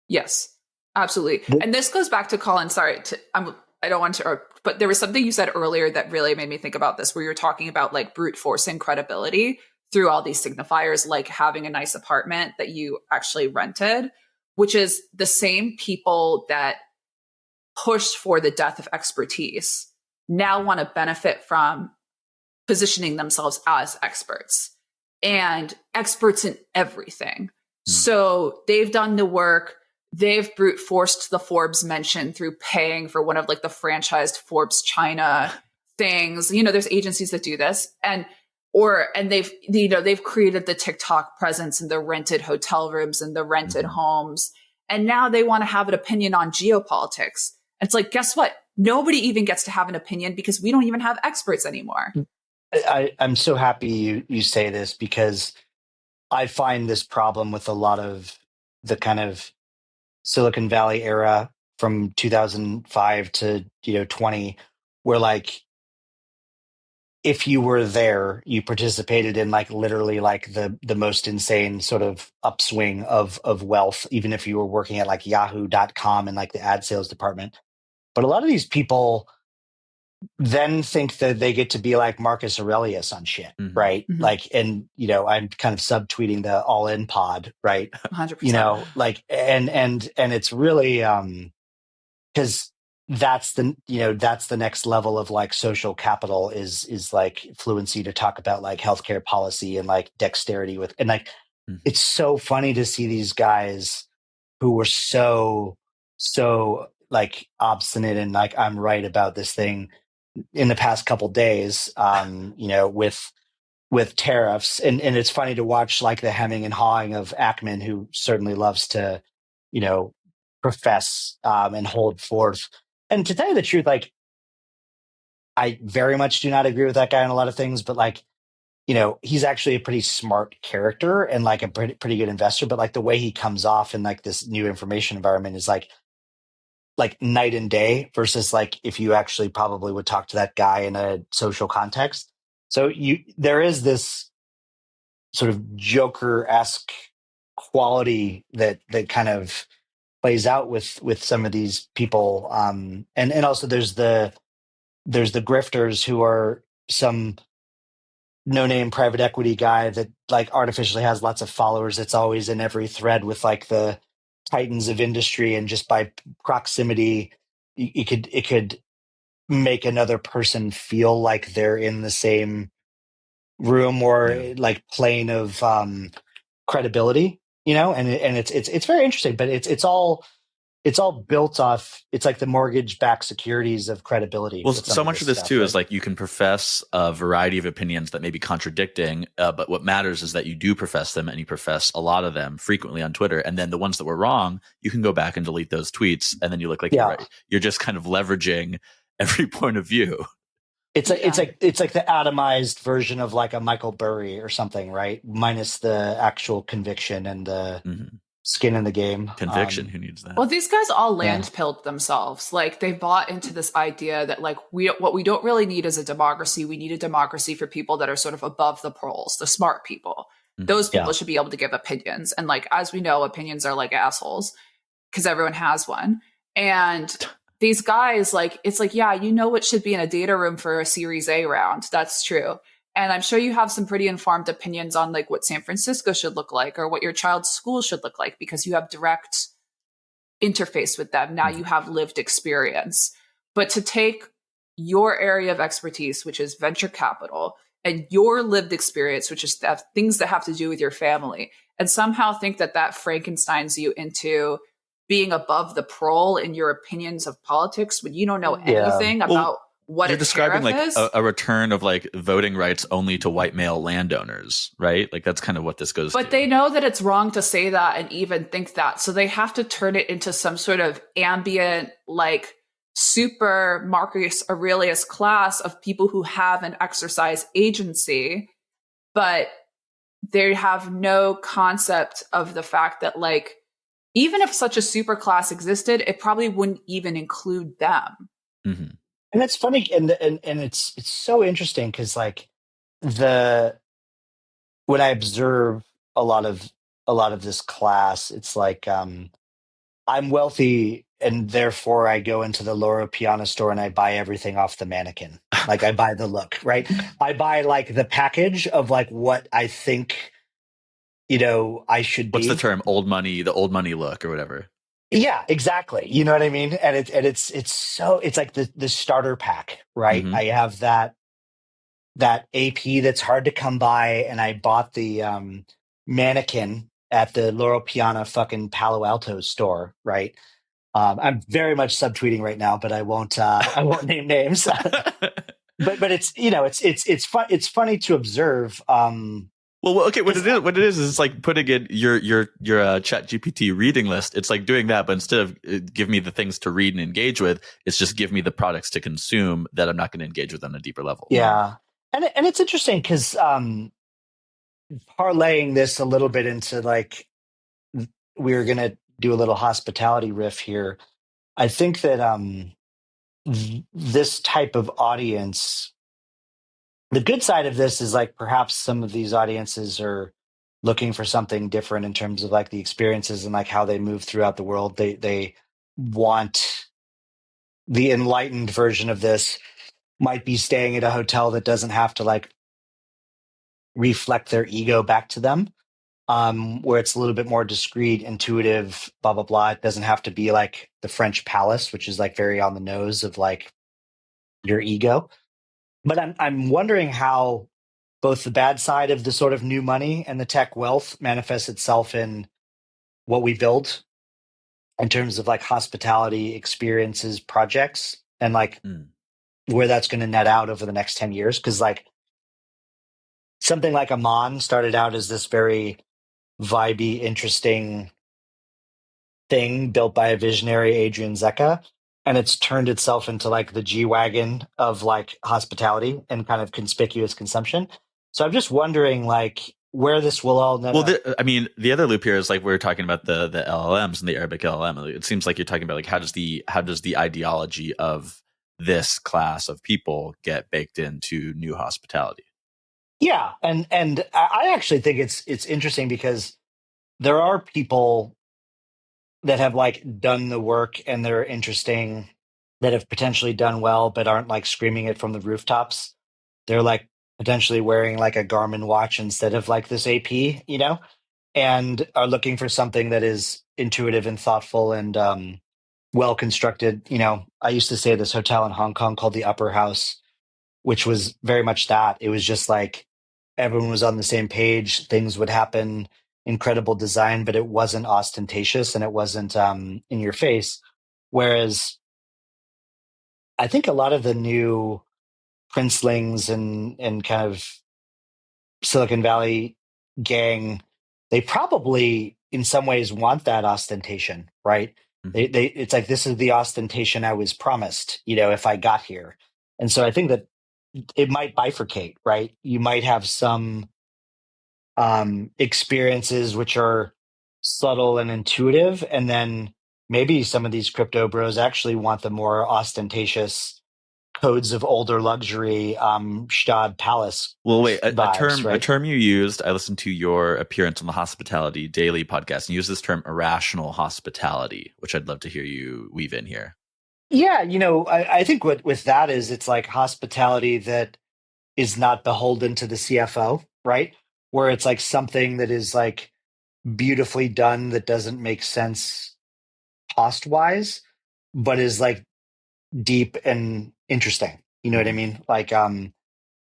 Speaker 2: Yes, absolutely. And this goes back to Colin. Sorry, I don't want to, but there was something you said earlier that really made me think about this, where you're talking about like brute forcing credibility through all these signifiers, like having a nice apartment that you actually rented, which is the same people that pushed for the death of expertise now want to benefit from positioning themselves as experts and experts in everything. So they've done the work. They've brute forced the Forbes mention through paying for one of like the franchised Forbes China things. You know, there's agencies that do this and they've created the TikTok presence and the rented hotel rooms and the rented homes. And now they want to have an opinion on geopolitics. It's like, guess what? Nobody even gets to have an opinion because we don't even have experts anymore.
Speaker 3: I'm so happy you say this because I find this problem with a lot of the kind of Silicon Valley era from 2005 to 20, where like if you were there, you participated in like literally like the most insane sort of upswing of wealth, even if you were working at like yahoo.com and like the ad sales department. But a lot of these people then think that they get to be like Marcus Aurelius on shit, right? Like, and I'm kind of subtweeting the All In Pod, right?
Speaker 2: 100%.
Speaker 3: Like, and it's really because that's the next level of like social capital is like fluency to talk about like healthcare policy and like dexterity with, and like it's so funny to see these guys who were so like obstinate and like I'm right about this thing in the past couple days, with tariffs. And it's funny to watch like the hemming and hawing of Ackman, who certainly loves to, profess and hold forth. And to tell you the truth, like I very much do not agree with that guy on a lot of things, but like, he's actually a pretty smart character and like a pretty good investor. But like the way he comes off in like this new information environment is like night and day versus like if you actually probably would talk to that guy in a social context. So there is this sort of Joker-esque quality that kind of plays out with some of these people. And also there's the grifters who are some no-name private equity guy that like artificially has lots of followers. It's always in every thread with like the titans of industry, and just by proximity, it could make another person feel like they're in the same room or like plane of credibility, and it's very interesting. But it's all it's all built off. It's like the mortgage-backed securities of credibility.
Speaker 1: Well, so much of this too is like you can profess a variety of opinions that may be contradicting, but what matters is that you do profess them, and you profess a lot of them frequently on Twitter. And then the ones that were wrong, you can go back and delete those tweets, and then you look like you're right. You're just kind of leveraging every point of view.
Speaker 3: It's like it's like the atomized version of like a Michael Burry or something, right? Minus the actual conviction and the skin in the game.
Speaker 1: Conviction, who needs that?
Speaker 2: Well, these guys all land-pilled themselves. Like, they bought into this idea that, like, what we don't really need is a democracy. We need a democracy for people that are sort of above the proles, the smart people. Those people should be able to give opinions. And, like, as we know, opinions are like assholes because everyone has one. And these guys, like, it's like, yeah, you know what should be in a data room for a Series A round. That's true. And I'm sure you have some pretty informed opinions on like what San Francisco should look like or what your child's school should look like because you have direct interface with them. Now you have lived experience. But to take your area of expertise, which is venture capital, and your lived experience, which is things that have to do with your family, and somehow think that that Frankensteins you into being above the prole in your opinions of politics when you don't know anything about what
Speaker 1: you're describing, like
Speaker 2: is.
Speaker 1: a return of like voting rights only to white male landowners, right? Like that's kind of what this goes to.
Speaker 2: But they know that it's wrong to say that and even think that. So they have to turn it into some sort of ambient, like super Marcus Aurelius class of people who have and exercise agency, but they have no concept of the fact that, like, even if such a super class existed, it probably wouldn't even include them.
Speaker 3: Mm-hmm. And that's funny, and it's so interesting because like when I observe a lot of this class, it's like I'm wealthy and therefore I go into the Loro Piana store and I buy everything off the mannequin. Like I buy the look, right? I buy like the package of like what I think, you know, I should be.
Speaker 1: What's the term? Old money, the old money look or whatever.
Speaker 3: Yeah, exactly. You know what I mean? And it's like the starter pack, right? Mm-hmm. I have that AP that's hard to come by, and I bought the mannequin at the Loro Piana fucking Palo Alto store, right? I'm very much subtweeting right now, but I won't name names. but it's, you know, it's fun. It's funny to observe.
Speaker 1: Well, okay. What it is it's like putting in your Chat GPT reading list. It's like doing that, but instead of give me the things to read and engage with, it's just give me the products to consume that I'm not going to engage with on a deeper level.
Speaker 3: Yeah, and it's interesting because parlaying this a little bit into like we're going to do a little hospitality riff here. I think that this type of audience. The good side of this is like perhaps some of these audiences are looking for something different in terms of like the experiences and like how they move throughout the world. They want the enlightened version of this might be staying at a hotel that doesn't have to like reflect their ego back to them, where it's a little bit more discreet, intuitive, blah, blah, blah. It doesn't have to be like the French palace, which is like very on the nose of like your ego. But I'm wondering how both the bad side of the sort of new money and the tech wealth manifests itself in what we build in terms of like hospitality experiences, projects, and like where that's going to net out over the next 10 years. Because like something like Amman started out as this very vibey, interesting thing built by a visionary, Adrian Zecca. And it's turned itself into like the G-Wagon of like hospitality and kind of conspicuous consumption. So I'm just wondering like where this will all net out.
Speaker 1: I mean, the other loop here is like we're talking about the LLMs and the Arabic LLM. It seems like you're talking about like how does the ideology of this class of people get baked into new hospitality?
Speaker 3: Yeah, and I actually think it's interesting because there are people that have like done the work and they're interesting, that have potentially done well, but aren't like screaming it from the rooftops. They're like potentially wearing like a Garmin watch instead of like this AP, you know, and are looking for something that is intuitive and thoughtful and well constructed. You know, I used to say this hotel in Hong Kong called the Upper House, which was very much that. It was just like everyone was on the same page. Things would happen incredible design, but it wasn't ostentatious and it wasn't in your face. Whereas I think a lot of the new princelings and kind of Silicon Valley gang, they probably in some ways want that ostentation, right? They it's like, this is the ostentation I was promised, if I got here. And so I think that it might bifurcate, right? You might have some experiences which are subtle and intuitive, and then maybe some of these crypto bros actually want the more ostentatious codes of older luxury Stad Palace.
Speaker 1: Well, wait,
Speaker 3: vibes,
Speaker 1: a term you used, I listened to your appearance on the Hospitality Daily podcast, and you used this term irrational hospitality, which I'd love to hear you weave in here.
Speaker 3: Yeah, I think with that is, it's like hospitality that is not beholden to the CFO, right? Where it's like something that is like beautifully done that doesn't make sense cost wise, but is like deep and interesting. You know what I mean? Like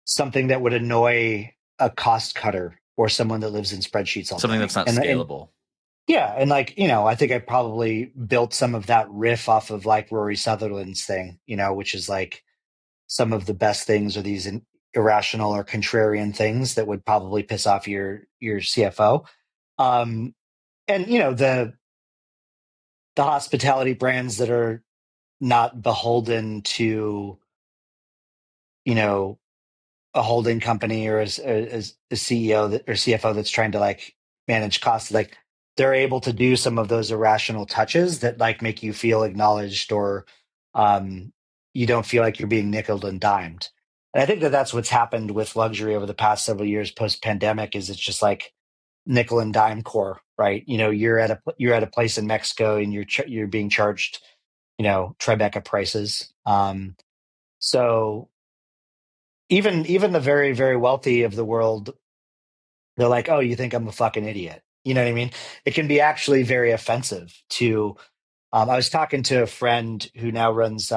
Speaker 3: something that would annoy a cost cutter or someone that lives in spreadsheets all
Speaker 1: Something
Speaker 3: day.
Speaker 1: that's not scalable.
Speaker 3: Yeah, and like, I think I probably built some of that riff off of like Rory Sutherland's thing, which is like some of the best things are these irrational or contrarian things that would probably piss off your CFO. And the hospitality brands that are not beholden to a holding company or as a CEO or CFO that's trying to like manage costs, like they're able to do some of those irrational touches that like make you feel acknowledged, or you don't feel like you're being nickeled and dimed. And I think that that's what's happened with luxury over the past several years post pandemic, is it's just like nickel and dime core, right? You're at a place in Mexico and you're being charged, Tribeca prices. So even the very, very wealthy of the world, they're like, oh, you think I'm a fucking idiot? You know what I mean? It can be actually very offensive to. I was talking to a friend who now runs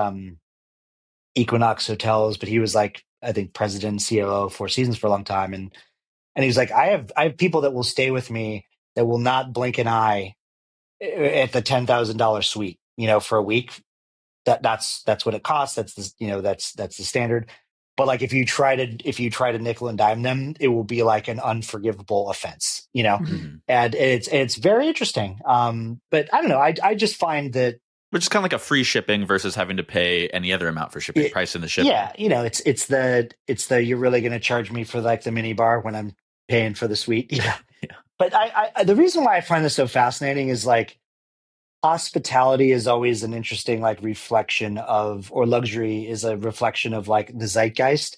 Speaker 3: Equinox Hotels, but he was like, I think, president and COO of Four Seasons for a long time, and he's like, I have people that will stay with me that will not blink an eye at the $10,000 suite, for a week. That's what it costs. That's that's the standard. But like if you try to nickel and dime them, it will be like an unforgivable offense, and it's very interesting. But I don't know. I just find that,
Speaker 1: which is kind of like a free shipping versus having to pay any other amount for shipping, price in the shipping.
Speaker 3: Yeah, it's the you're really going to charge me for like the mini bar when I'm paying for the suite. Yeah. But I the reason why I find this so fascinating is like hospitality is always an interesting like reflection of, or luxury is a reflection of like the zeitgeist,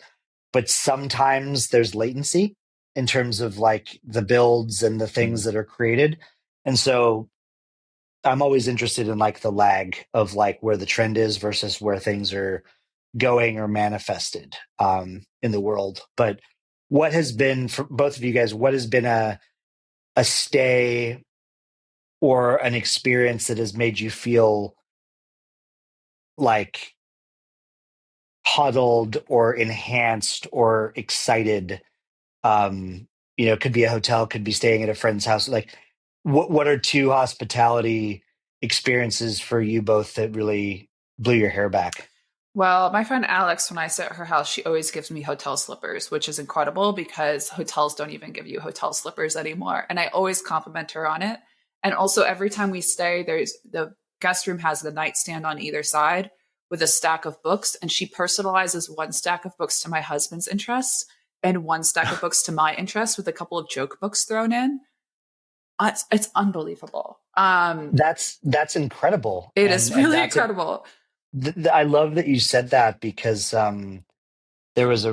Speaker 3: but sometimes there's latency in terms of like the builds and the things that are created. And so I'm always interested in like the lag of like where the trend is versus where things are going or manifested in the world. But what has been, for both of you guys, what has been a stay or an experience that has made you feel like huddled or enhanced or excited? Could be a hotel, could be staying at a friend's house. Like, what are two hospitality experiences for you both that really blew your hair back?
Speaker 2: Well, my friend Alex, when I stay at her house, she always gives me hotel slippers, which is incredible because hotels don't even give you hotel slippers anymore. And I always compliment her on it. And also every time we stay, there's the guest room has the nightstand on either side with a stack of books. And she personalizes one stack of books to my husband's interests and one stack of books to my interests with a couple of joke books thrown in. It's unbelievable.
Speaker 3: That's incredible.
Speaker 2: It is really incredible.
Speaker 3: I love that you said that because there was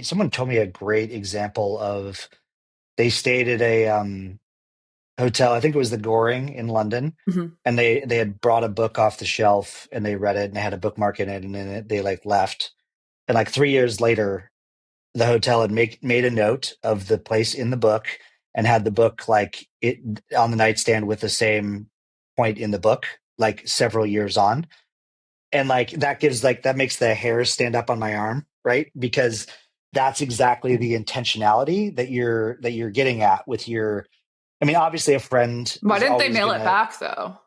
Speaker 3: someone told me a great example of, they stayed at a hotel, I think it was the Goring in London, and they had brought a book off the shelf and they read it and they had a bookmark in it, and then they like left, and like 3 years later the hotel had made a note of the place in the book and had the book like it on the nightstand with the same point in the book like several years on. And like that makes the hairs stand up on my arm, right? Because that's exactly the intentionality that you're getting at with your I mean, obviously a friend.
Speaker 2: Why
Speaker 3: is
Speaker 2: didn't they
Speaker 3: always
Speaker 2: mail
Speaker 3: gonna,
Speaker 2: it back though?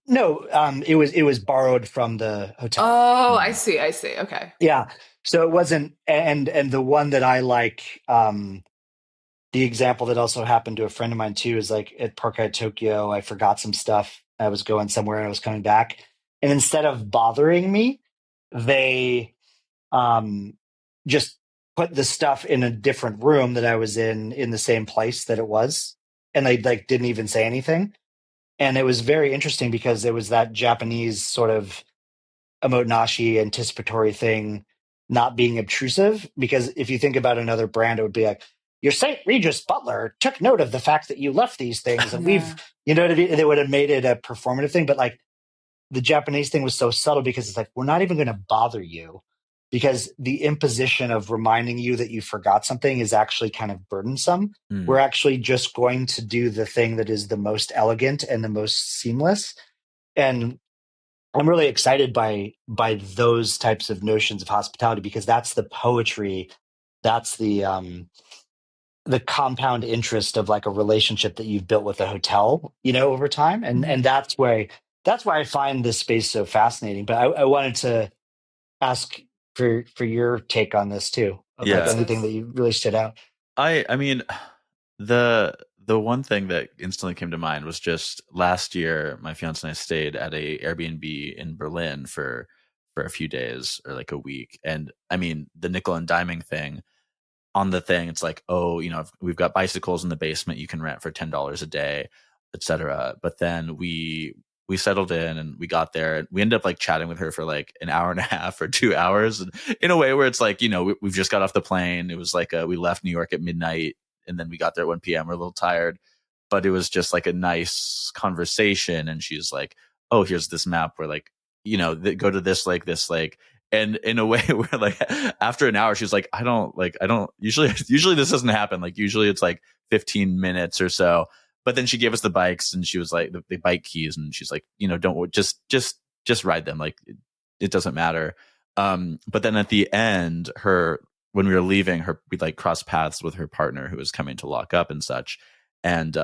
Speaker 3: No, it was borrowed from the hotel.
Speaker 2: Oh, I see. Okay.
Speaker 3: Yeah. So it wasn't, and the one that I like, the example that also happened to a friend of mine too is like at Parkai Tokyo, I forgot some stuff. I was going somewhere and I was coming back. And instead of bothering me, they just put the stuff in a different room that I was in the same place that it was. And they like didn't even say anything. And it was very interesting because there was that Japanese sort of omotenashi anticipatory thing not being obtrusive. Because if you think about another brand, it would be like, your St. Regis butler took note of the fact that you left these things and we've, you know what I mean? They would have made it a performative thing. But like the Japanese thing was so subtle because it's like, we're not even going to bother you because the imposition of reminding you that you forgot something is actually kind of burdensome. We're actually just going to do the thing that is the most elegant and the most seamless. And I'm really excited by those types of notions of hospitality because that's the poetry, that's the compound interest of like a relationship that you've built with a hotel, you know, over time, and that's why I find this space so fascinating. But I wanted to ask for your take on this too, of like anything that you really stood out.
Speaker 1: I mean, the one thing that instantly came to mind was just last year, my fiance and I stayed at a Airbnb in Berlin for a few days or like a week. And I mean, the nickel and diming thing on the thing, it's like, oh, you know, we've got bicycles in the basement you can rent for $10 a day, etc. But then we settled in and we got there and we ended up like chatting with her for like an hour and a half or 2 hours, and in a way where it's like, you know, we've just got off the plane. It was like we left New York at midnight and then we got there at 1 p.m. We're a little tired, but it was just like a nice conversation. And she's like, oh, here's this map where like, you know, go to this lake. And in a way where like after an hour, she's like, I don't usually this doesn't happen. Like usually it's like 15 minutes or so. But then she gave us the bikes and she was like the bike keys. And she's like, you know, don't just ride them. Like it doesn't matter. But then at the end, when we were leaving we like crossed paths with her partner who was coming to lock up and such. And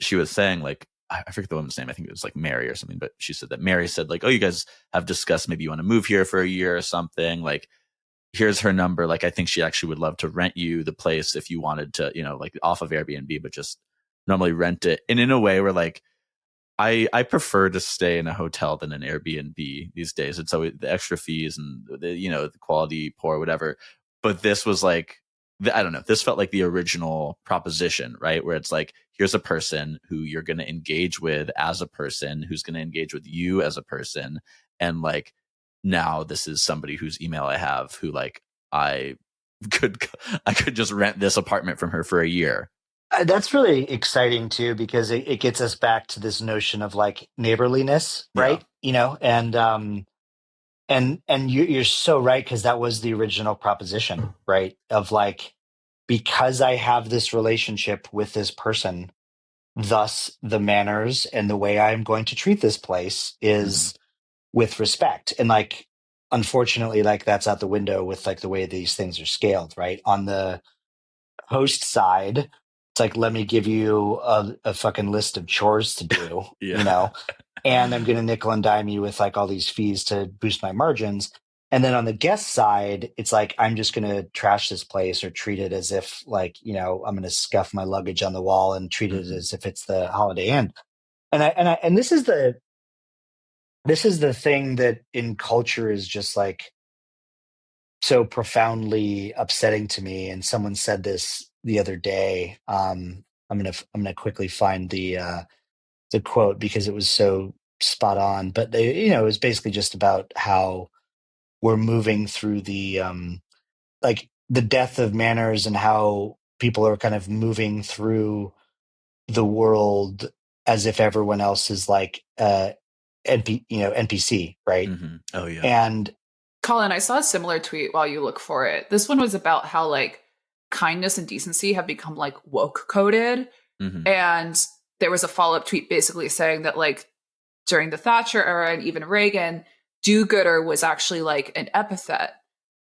Speaker 1: she was saying like, I forget the woman's name. I think it was like Mary or something, but she said that Mary said like, oh, you guys have discussed maybe you want to move here for a year or something. Like, here's her number. Like, I think she actually would love to rent you the place if you wanted to, you know, like off of Airbnb, but just normally rent it. And in a way where like, I prefer to stay in a hotel than an Airbnb these days. It's always the extra fees and the, you know, the quality poor, whatever. But this was like, I don't know, this felt like the original proposition, right? Where it's like, here's a person who you're going to engage with as a person, who's going to engage with you as a person. And like, now this is somebody whose email I have who like, I could just rent this apartment from her for a year.
Speaker 3: That's really exciting too, because it gets us back to this notion of like neighborliness, right? Yeah. You know, and you're so right, because that was the original proposition, right? Of like, because I have this relationship with this person, thus the manners and the way I'm going to treat this place is with respect. And like, unfortunately, like that's out the window with like the way these things are scaled, right? On the host side, it's like, let me give you a fucking list of chores to do, you know, and I'm going to nickel and dime you with like all these fees to boost my margins. And then on the guest side, it's like, I'm just going to trash this place or treat it as if like, you know, I'm going to scuff my luggage on the wall and treat it as if it's the Holiday Inn. And this is the thing that in culture is just like so profoundly upsetting to me. And someone said this the other day. I'm gonna quickly find the quote because it was so spot on. But it was basically just about how we're moving through the like the death of manners and how people are kind of moving through the world as if everyone else is like NPC, right?
Speaker 1: Oh yeah.
Speaker 2: And Colin, I saw a similar tweet while you look for it. This one was about how like kindness and decency have become like woke coded. And there was a follow-up tweet basically saying that like during the Thatcher era and even Reagan, do-gooder was actually like an epithet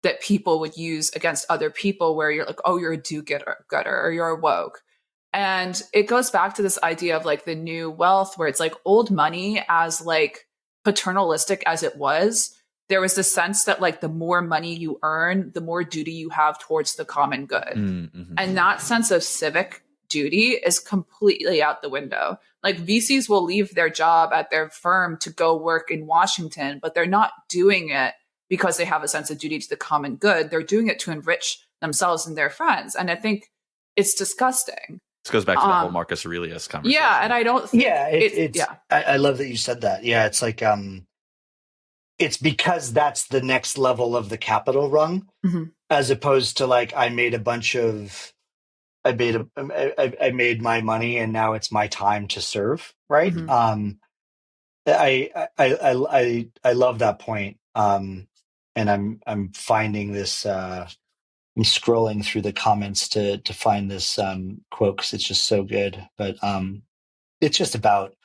Speaker 2: that people would use against other people, where you're like, oh, you're a do-gooder or you're a woke. And it goes back to this idea of like the new wealth, where it's like old money, as like paternalistic as it was, there was this sense that like the more money you earn, the more duty you have towards the common good.
Speaker 1: Mm-hmm.
Speaker 2: And that sense of civic duty is completely out the window. Like VCs will leave their job at their firm to go work in Washington, but they're not doing it because they have a sense of duty to the common good. They're doing it to enrich themselves and their friends. And I think it's disgusting.
Speaker 1: This goes back to the whole Marcus Aurelius conversation.
Speaker 2: Yeah, and I don't think
Speaker 3: I love that you said that. Yeah, it's like it's because that's the next level of the capital rung, as opposed to like I made my money and now it's my time to serve, right? I love that point. And I'm finding this. I'm scrolling through the comments to find this quote because it's just so good. But it's just about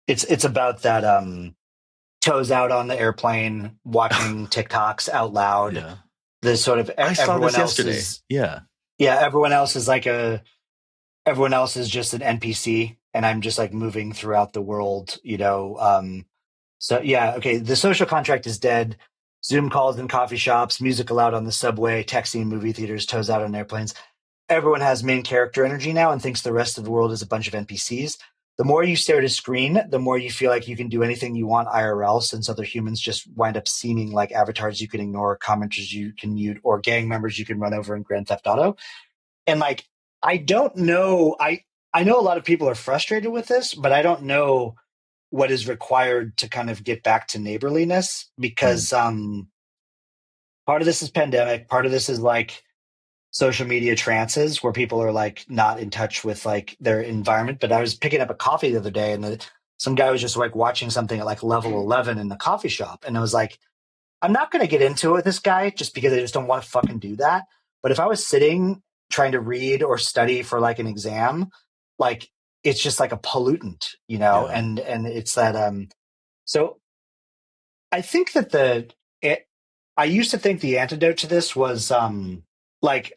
Speaker 3: it's about that toes out on the airplane, watching TikToks out loud.
Speaker 1: Yeah.
Speaker 3: The sort of
Speaker 1: I saw
Speaker 3: everyone
Speaker 1: this
Speaker 3: else
Speaker 1: yesterday.
Speaker 3: is everyone else is everyone else is just an NPC, and I'm just like moving throughout the world, So yeah, okay. The social contract is dead. Zoom calls in coffee shops, music allowed on the subway, texting in movie theaters, toes out on airplanes. Everyone has main character energy now and thinks the rest of the world is a bunch of NPCs. The more you stare at a screen, the more you feel like you can do anything you want IRL, since other humans just wind up seeming like avatars you can ignore, commenters you can mute, or gang members you can run over in Grand Theft Auto. And like, I don't know. I know a lot of people are frustrated with this, but I don't know what is required to kind of get back to neighborliness, because part of this is pandemic. Part of this is like social media trances where people are like not in touch with like their environment. But I was picking up a coffee the other day and some guy was just like watching something at like level 11 in the coffee shop. And I was like, I'm not going to get into it with this guy just because I just don't want to fucking do that. But if I was sitting trying to read or study for like an exam, like it's just like a pollutant, and it's that, so I think that I used to think the antidote to this was, like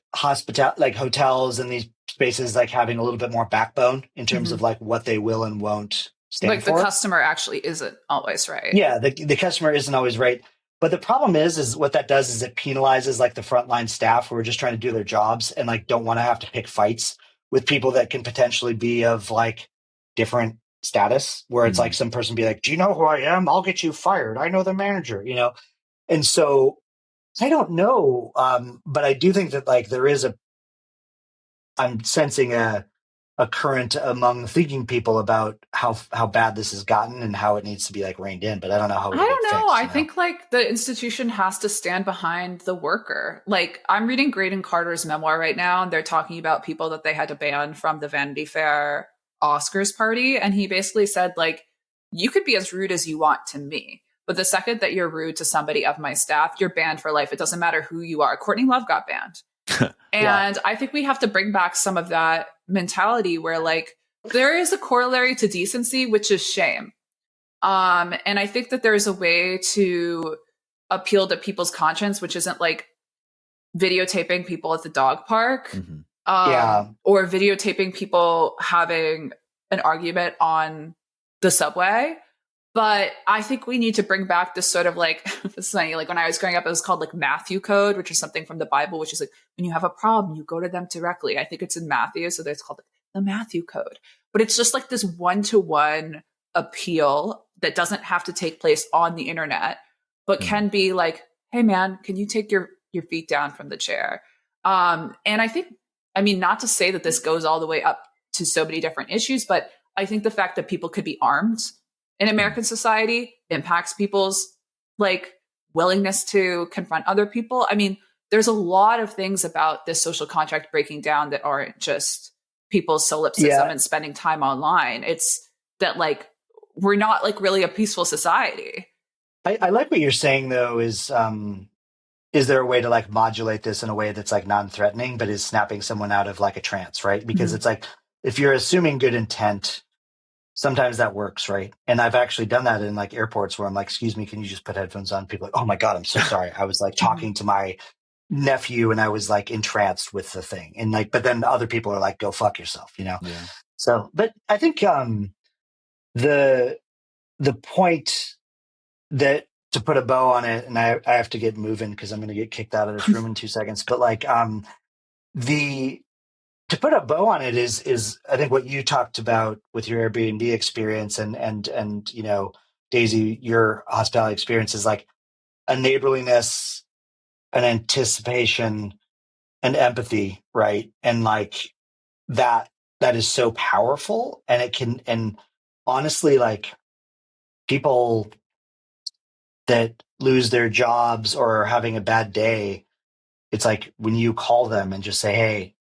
Speaker 3: like hotels and these spaces, like having a little bit more backbone in terms of like what they will and won't stand
Speaker 2: like
Speaker 3: for.
Speaker 2: Like the customer actually isn't always right.
Speaker 3: Yeah. The customer isn't always right. But the problem is what that does is it penalizes like the frontline staff who are just trying to do their jobs and like don't want to have to pick fights with people that can potentially be of like different status, where it's like some person be like, do you know who I am? I'll get you fired. I know the manager, And so I don't know. But I do think that like I'm sensing a current among thinking people about how bad this has gotten and how it needs to be like reined in, but I don't know how.
Speaker 2: I don't know. I think like the institution has to stand behind the worker. Like I'm reading Graydon Carter's memoir right now, and they're talking about people that they had to ban from the Vanity Fair Oscars party. And he basically said like, you could be as rude as you want to me, but the second that you're rude to somebody of my staff, you're banned for life. It doesn't matter who you are. Courtney Love got banned. And I think we have to bring back some of that mentality where like there is a corollary to decency, which is shame. And I think that there's a way to appeal to people's conscience, which isn't like videotaping people at the dog park, or videotaping people having an argument on the subway. But I think we need to bring back this sort of like, it's funny, like when I was growing up, it was called like Matthew code, which is something from the Bible, which is like, when you have a problem, you go to them directly. I think it's in Matthew. So it's called the Matthew code, but it's just like this one-to-one appeal that doesn't have to take place on the internet, but can be like, hey man, can you take your feet down from the chair? And I think, I mean, not to say that this goes all the way up to so many different issues, but I think the fact that people could be armed in American society impacts people's like willingness to confront other people. I mean, there's a lot of things about this social contract breaking down that aren't just people's solipsism and spending time online. It's that like, we're not like really a peaceful society.
Speaker 3: I like what you're saying though, is there a way to like modulate this in a way that's like non-threatening, but is snapping someone out of like a trance, right? Because it's like, if you're assuming good intent, sometimes that works, right? And I've actually done that in like airports where I'm like, excuse me, can you just put headphones on? People are like, oh my God, I'm so sorry. I was like talking to my, nephew, and I was like entranced with the thing, and like, but then other people are like, "Go fuck yourself," you know.
Speaker 1: Yeah.
Speaker 3: So, but I think the point that, to put a bow on it, and I have to get moving because I'm going to get kicked out of this room in 2 seconds. But like to put a bow on it is I think what you talked about with your Airbnb experience and you know, Daisy, your hospitality experience is like a neighborliness, an anticipation, and empathy, right? And like that is so powerful, and it can, and honestly, like people that lose their jobs or are having a bad day, it's like when you call them and just say, "Hey,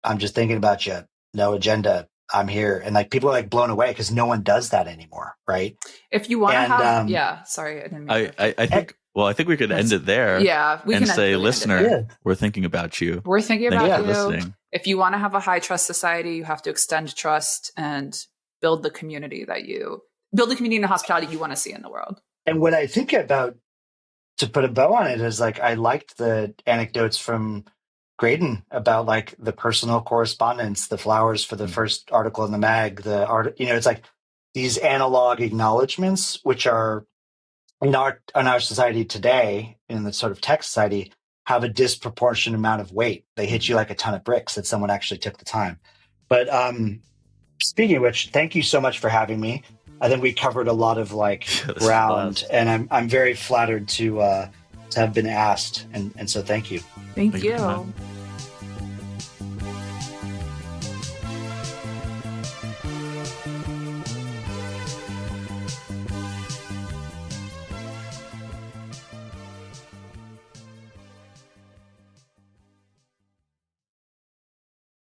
Speaker 3: I'm just thinking about you. No agenda. I'm here." And like people are like blown away because no one does that anymore, right?
Speaker 2: If you want to have, yeah, sorry, I didn't mean
Speaker 1: I think. Well, I think we could end it there.
Speaker 2: Yeah, we
Speaker 1: and
Speaker 2: can
Speaker 1: say, listener, we're thinking about you.
Speaker 2: We're thinking
Speaker 1: Thank
Speaker 2: about
Speaker 1: you. Listening.
Speaker 2: If you want to have a high trust society, you have to extend trust and build the community in hospitality you want to see in the world.
Speaker 3: And what I think about, to put a bow on it, is like I liked the anecdotes from Graydon about like the personal correspondence, the flowers for the first article in the mag, the art, you know, it's like these analog acknowledgments, which are in our society today, in the sort of tech society, have a disproportionate amount of weight. They hit you like a ton of bricks that someone actually took the time. But speaking of which, thank you so much for having me. I think we covered a lot of like ground, and I'm very flattered to have been asked, and so thank you.
Speaker 2: Thank you.